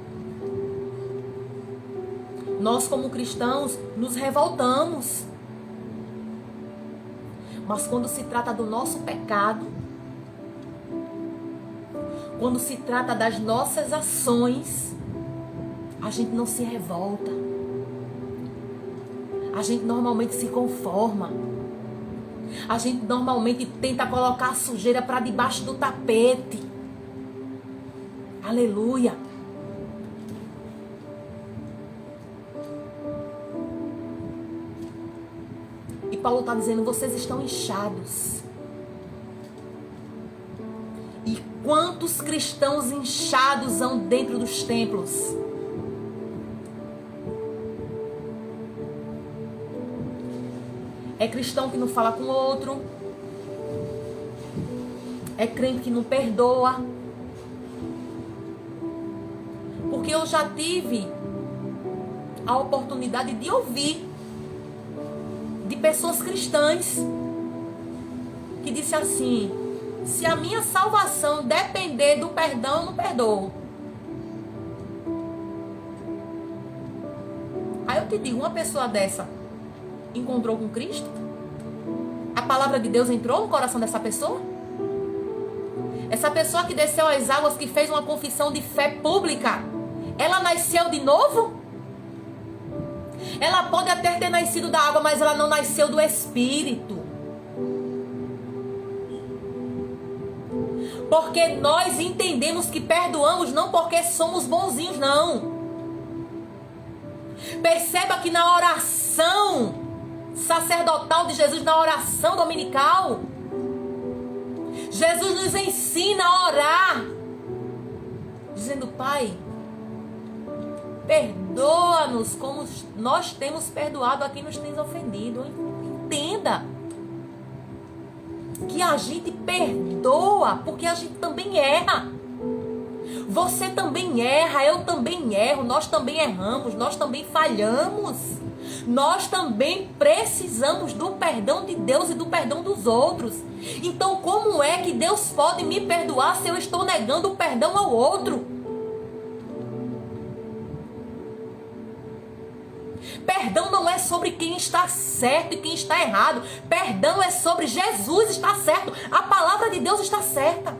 Nós, como cristãos, nos revoltamos. Mas quando se trata do nosso pecado, quando se trata das nossas ações, a gente não se revolta. A gente normalmente se conforma. A gente normalmente tenta colocar a sujeira para debaixo do tapete. Aleluia. E Paulo está dizendo, vocês estão inchados. E quantos cristãos inchados hão dentro dos templos? É cristão que não fala com o outro. É crente que não perdoa. Porque eu já tive a oportunidade de ouvir de pessoas cristãs que disse assim, se a minha salvação depender do perdão, eu não perdoo. Aí eu te digo, uma pessoa dessa encontrou com Cristo? A palavra de Deus entrou no coração dessa pessoa? Essa pessoa que desceu às águas, que fez uma confissão de fé pública, ela nasceu de novo? Ela pode até ter nascido da água, mas ela não nasceu do Espírito. Porque nós entendemos que perdoamos não porque somos bonzinhos, não. Perceba que na oração sacerdotal de Jesus, na oração dominical, Jesus nos ensina a orar, dizendo: Pai, perdoa-nos como nós temos perdoado a quem nos tem ofendido. Entenda que a gente perdoa porque a gente também erra. Você também erra, eu também erro, nós também erramos, nós também falhamos. Nós também precisamos do perdão de Deus e do perdão dos outros. Então, como é que Deus pode me perdoar se eu estou negando o perdão ao outro? Perdão não é sobre quem está certo e quem está errado. Perdão é sobre Jesus está certo. A palavra de Deus está certa.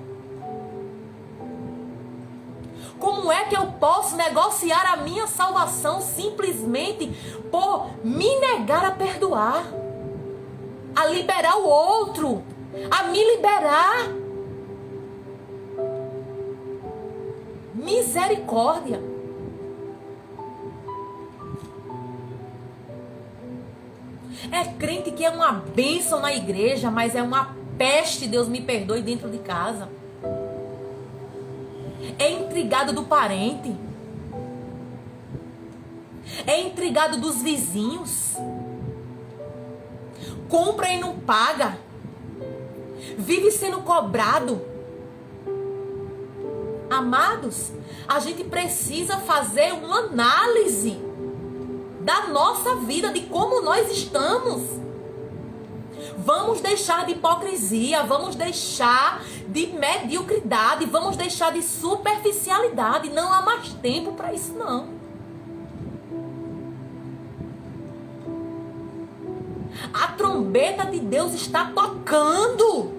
Como é que eu posso negociar a minha salvação simplesmente por me negar a perdoar, a liberar o outro, a me liberar? Misericórdia. É crente que é uma bênção na igreja, mas é uma peste, Deus me perdoe, dentro de casa. É intrigado do parente. É intrigado dos vizinhos. Compra e não paga. Vive sendo cobrado. Amados, a gente precisa fazer uma análise da nossa vida, de como nós estamos. Vamos deixar de hipocrisia, vamos deixar de mediocridade, vamos deixar de superficialidade. Não há mais tempo para isso, não. A trombeta de Deus está tocando.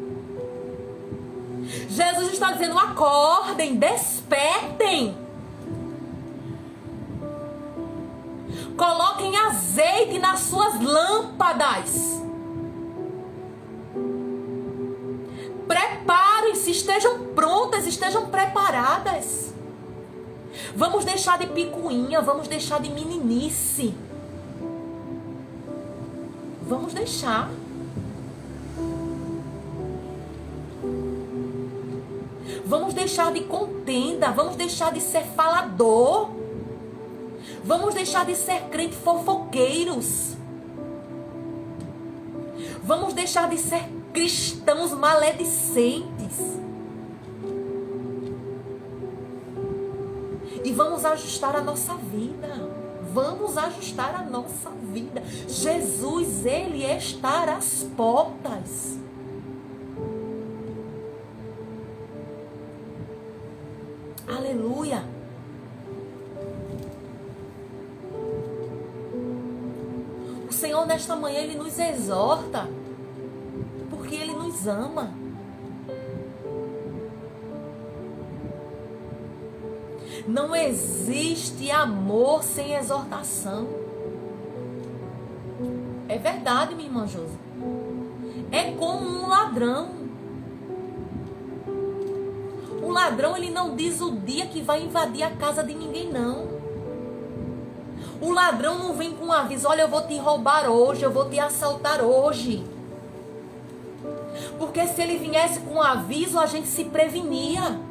Jesus está dizendo: acordem, despertem. Coloquem azeite nas suas lâmpadas. Preparem-se, estejam prontas, estejam preparadas. Vamos deixar de picuinha, vamos deixar de meninice. Vamos deixar. Vamos deixar de contenda, vamos deixar de ser falador. Vamos deixar de ser crente fofoqueiros. Vamos deixar de ser cristãos maledicentes. E vamos ajustar a nossa vida. Vamos ajustar a nossa vida. Jesus, Ele está às portas. Aleluia. O Senhor nesta manhã Ele nos exorta, porque Ele nos ama. Não existe amor sem exortação. É verdade, minha irmã Josi. É como um ladrão. O ladrão, ele não diz o dia que vai invadir a casa de ninguém, não. O ladrão não vem com um aviso: olha, eu vou te roubar hoje, eu vou te assaltar hoje. Porque se ele viesse com um aviso, a gente se prevenia.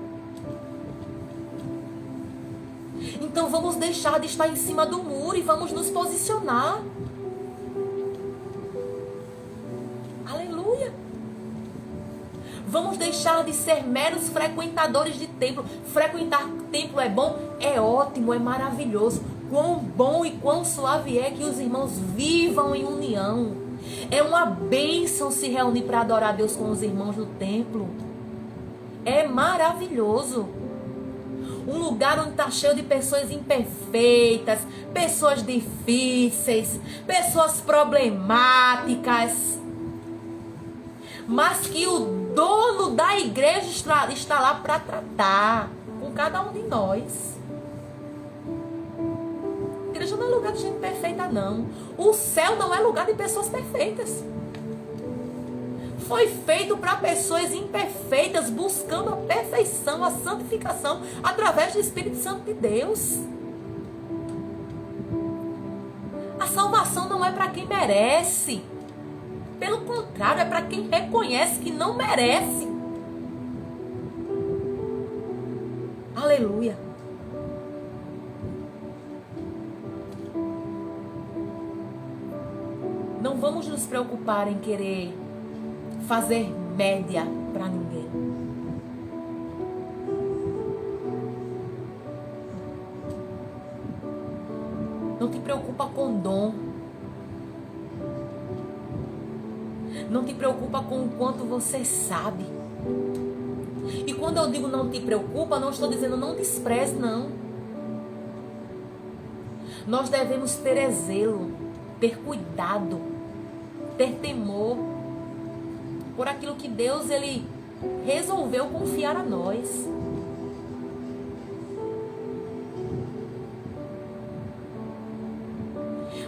Então vamos deixar de estar em cima do muro e vamos nos posicionar. Aleluia. Vamos deixar de ser meros frequentadores de templo. Frequentar templo é bom? É ótimo, é maravilhoso. Quão bom e quão suave é que os irmãos vivam em união. É uma bênção se reunir para adorar a Deus com os irmãos no templo. É maravilhoso. Um lugar onde está cheio de pessoas imperfeitas, pessoas difíceis, pessoas problemáticas. Mas que o dono da igreja está lá para tratar com cada um de nós. A igreja não é lugar de gente perfeita, não. O céu não é lugar de pessoas perfeitas. foi feito para pessoas imperfeitas, buscando a perfeição, a santificação, através do Espírito Santo de Deus. A salvação não é para quem merece. Pelo contrário, é para quem reconhece que não merece. Aleluia. Não vamos nos preocupar em querer fazer média para ninguém. Não te preocupa com dom. Não te preocupa com o quanto você sabe. E quando eu digo não te preocupa, não estou dizendo não despreze, não. Nós devemos ter zelo, ter cuidado, ter temor por aquilo que Deus ele resolveu confiar a nós.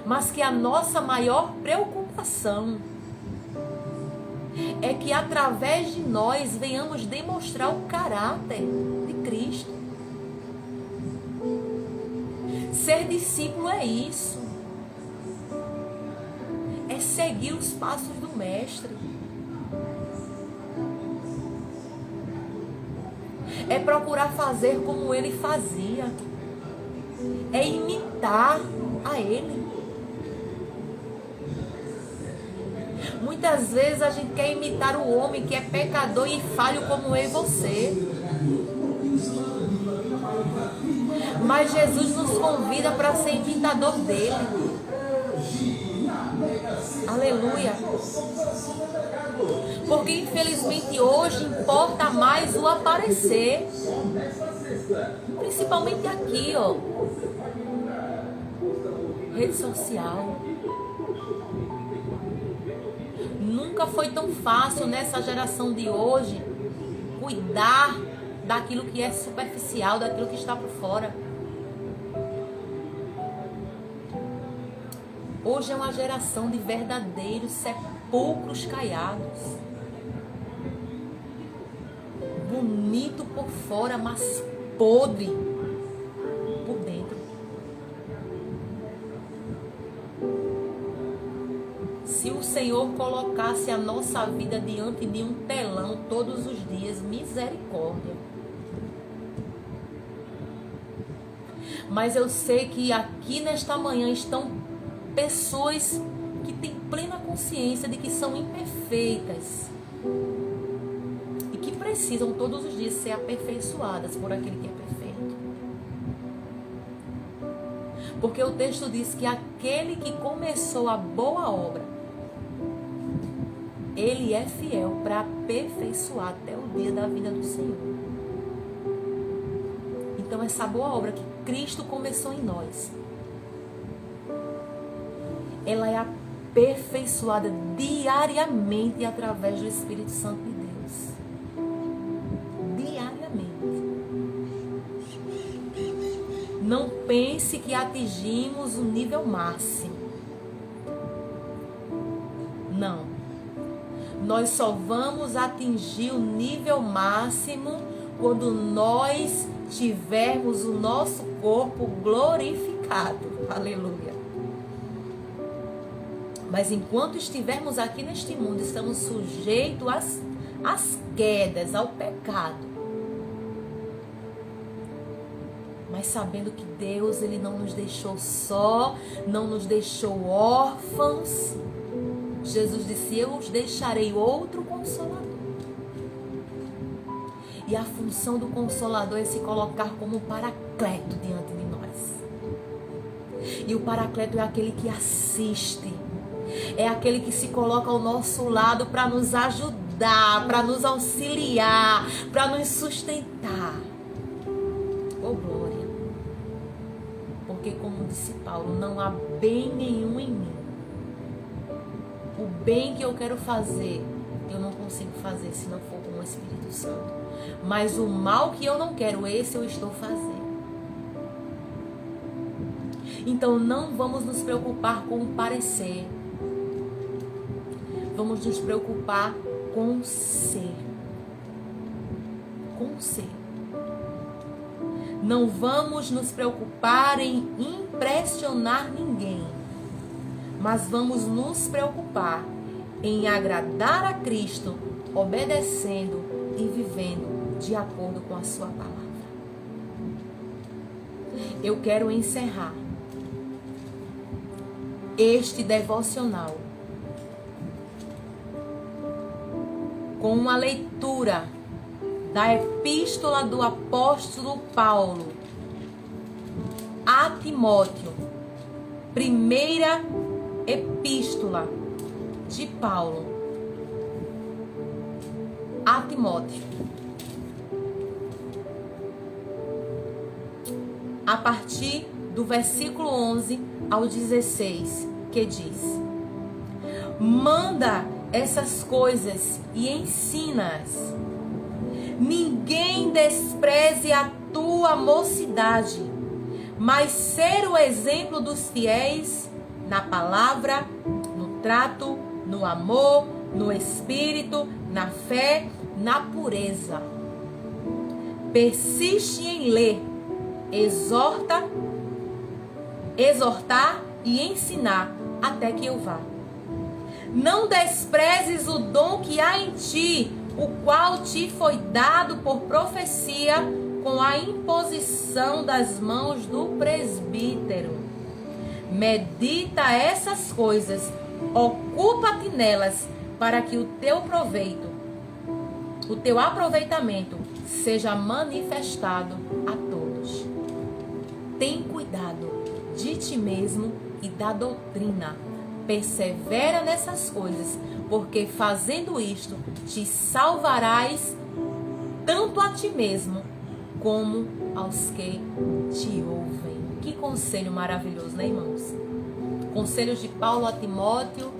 Mas que a nossa maior preocupação é que através de nós venhamos demonstrar o caráter de Cristo. Ser discípulo é isso. É seguir os passos do Mestre. É procurar fazer como ele fazia. É imitar a ele. Muitas vezes a gente quer imitar o homem que é pecador e falho como eu e você. Mas Jesus nos convida para ser imitador dele. Aleluia. Porque infelizmente hoje importa mais o aparecer. Principalmente aqui, ó. Rede social. Nunca foi tão fácil nessa geração de hoje cuidar daquilo que é superficial, daquilo que está por fora. Hoje é uma geração de verdadeiros sepulcros caiados. Bonito por fora, mas podre por dentro. Se o Senhor colocasse a nossa vida diante de um telão todos os dias, misericórdia. Mas eu sei que aqui nesta manhã estão pessoas que têm plena consciência de que são imperfeitas e que precisam todos os dias ser aperfeiçoadas por aquele que é perfeito. Porque o texto diz que aquele que começou a boa obra, ele é fiel para aperfeiçoar até o dia da vinda do Senhor. Então essa boa obra que Cristo começou em nós, ela é aperfeiçoada diariamente através do Espírito Santo de Deus. Diariamente. Não pense que atingimos o nível máximo. Não. Nós só vamos atingir o nível máximo quando nós tivermos o nosso corpo glorificado. Aleluia. Mas enquanto estivermos aqui neste mundo, estamos sujeitos às quedas, ao pecado. Mas sabendo que Deus, ele não nos deixou só, não nos deixou órfãos. Jesus disse, eu os deixarei outro Consolador. E a função do Consolador é se colocar como Paracleto diante de nós. E o Paracleto é aquele que assiste. É aquele que se coloca ao nosso lado para nos ajudar, para nos auxiliar, para nos sustentar. Oh, glória! Porque, como disse Paulo, não há bem nenhum em mim. O bem que eu quero fazer, eu não consigo fazer se não for com o Espírito Santo. Mas o mal que eu não quero, esse eu estou fazendo. Então não vamos nos preocupar com o parecer. Vamos nos preocupar conselho. Conselho. Não vamos nos preocupar em impressionar ninguém, mas vamos nos preocupar em agradar a Cristo, obedecendo e vivendo de acordo com a sua palavra. Eu quero encerrar este devocional com uma leitura da epístola do apóstolo Paulo a Timóteo, primeira epístola de Paulo a Timóteo, a partir do versículo 11 ao 16, que diz: manda essas coisas e ensina-as. Ninguém despreze a tua mocidade, mas ser o exemplo dos fiéis na palavra, no trato, no amor, no espírito, na fé, na pureza. Persiste em ler, exortar e ensinar até que eu vá. Não desprezes o dom que há em ti, o qual te foi dado por profecia com a imposição das mãos do presbítero. Medita essas coisas, ocupa-te nelas, para que o teu proveito, o teu aproveitamento seja manifestado a todos. Tem cuidado de ti mesmo e da doutrina. Persevera nessas coisas, porque fazendo isto te salvarás tanto a ti mesmo como aos que te ouvem. Que conselho maravilhoso, né, irmãos? Conselhos de Paulo a Timóteo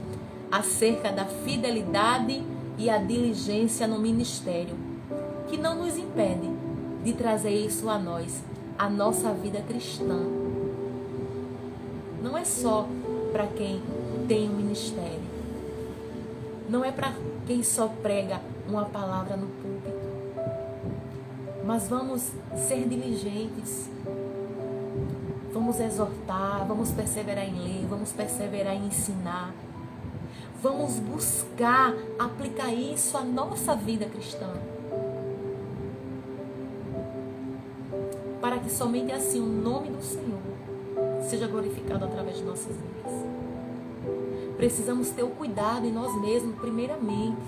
acerca da fidelidade e a diligência no ministério, que não nos impede de trazer isso a nós, a nossa vida cristã. Não é só para quem tem um ministério. Não é para quem só prega uma palavra no púlpito. Mas vamos ser diligentes. Vamos exortar, vamos perseverar em ler, vamos perseverar em ensinar. Vamos buscar aplicar isso à nossa vida cristã. Para que somente assim o nome do Senhor seja glorificado através de nossas vidas. Precisamos ter o cuidado em nós mesmos, primeiramente,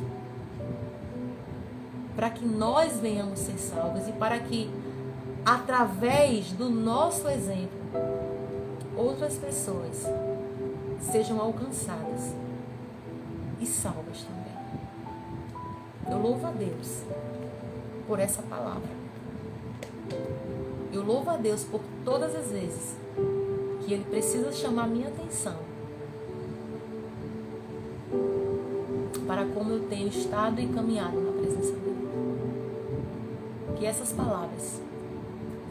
para que nós venhamos ser salvos e para que, através do nosso exemplo, outras pessoas sejam alcançadas e salvas também. Eu louvo a Deus por essa palavra. Eu louvo a Deus por todas as vezes que Ele precisa chamar minha atenção para como eu tenho estado e caminhado na presença dEle. Que essas palavras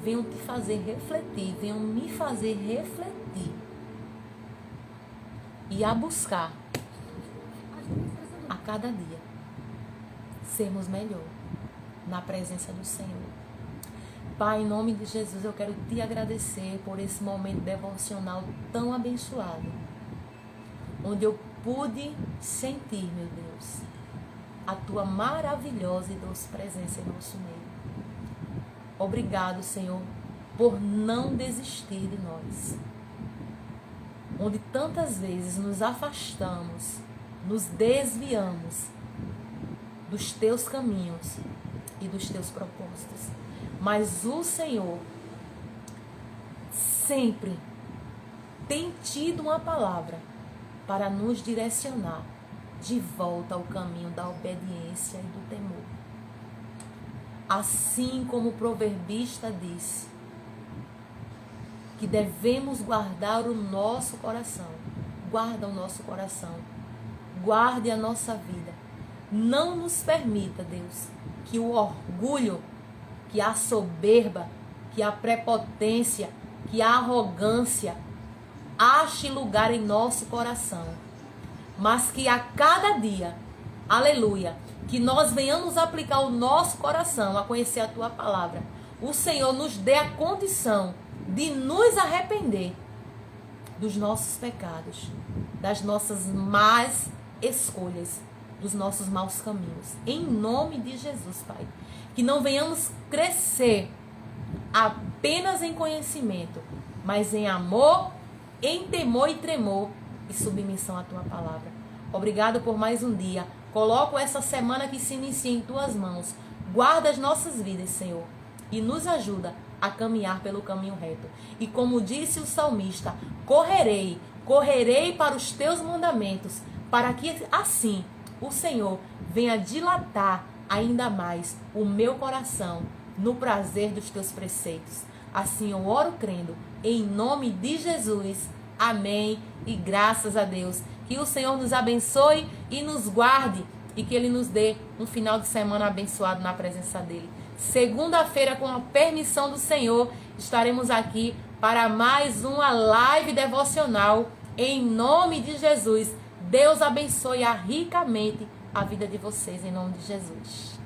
venham te fazer refletir, venham me fazer refletir e a buscar a cada dia sermos melhor na presença do Senhor. Pai, em nome de Jesus, eu quero te agradecer por esse momento devocional tão abençoado, onde eu pude sentir, meu Deus, a tua maravilhosa e doce presença em nosso meio. Obrigado, Senhor, por não desistir de nós. Onde tantas vezes nos afastamos, nos desviamos dos teus caminhos e dos teus propósitos. Mas o Senhor sempre tem tido uma palavra para nos direcionar de volta ao caminho da obediência e do temor. Assim como o proverbista disse, que devemos guardar o nosso coração. Guarda o nosso coração. Guarde a nossa vida. Não nos permita, Deus, que o orgulho, que a soberba, que a prepotência, que a arrogância ache lugar em nosso coração. Mas que a cada dia, aleluia, que nós venhamos aplicar o nosso coração a conhecer a tua palavra, o Senhor nos dê a condição de nos arrepender dos nossos pecados, das nossas más escolhas, dos nossos maus caminhos. Em nome de Jesus, Pai. Que não venhamos crescer apenas em conhecimento, mas em amor, em temor e tremor e submissão à tua palavra. Obrigado por mais um dia. Coloco essa semana que se inicia em tuas mãos. Guarda as nossas vidas, Senhor, e nos ajuda a caminhar pelo caminho reto. E como disse o salmista, correrei para os teus mandamentos, para que assim o Senhor venha dilatar ainda mais o meu coração no prazer dos teus preceitos. Assim eu oro crendo, em nome de Jesus. Amém. E graças a Deus. Que o Senhor nos abençoe e nos guarde, e que Ele nos dê um final de semana abençoado na presença dEle. Segunda-feira, com a permissão do Senhor, estaremos aqui para mais uma live devocional. Em nome de Jesus. Deus abençoe ricamente a vida de vocês, em nome de Jesus.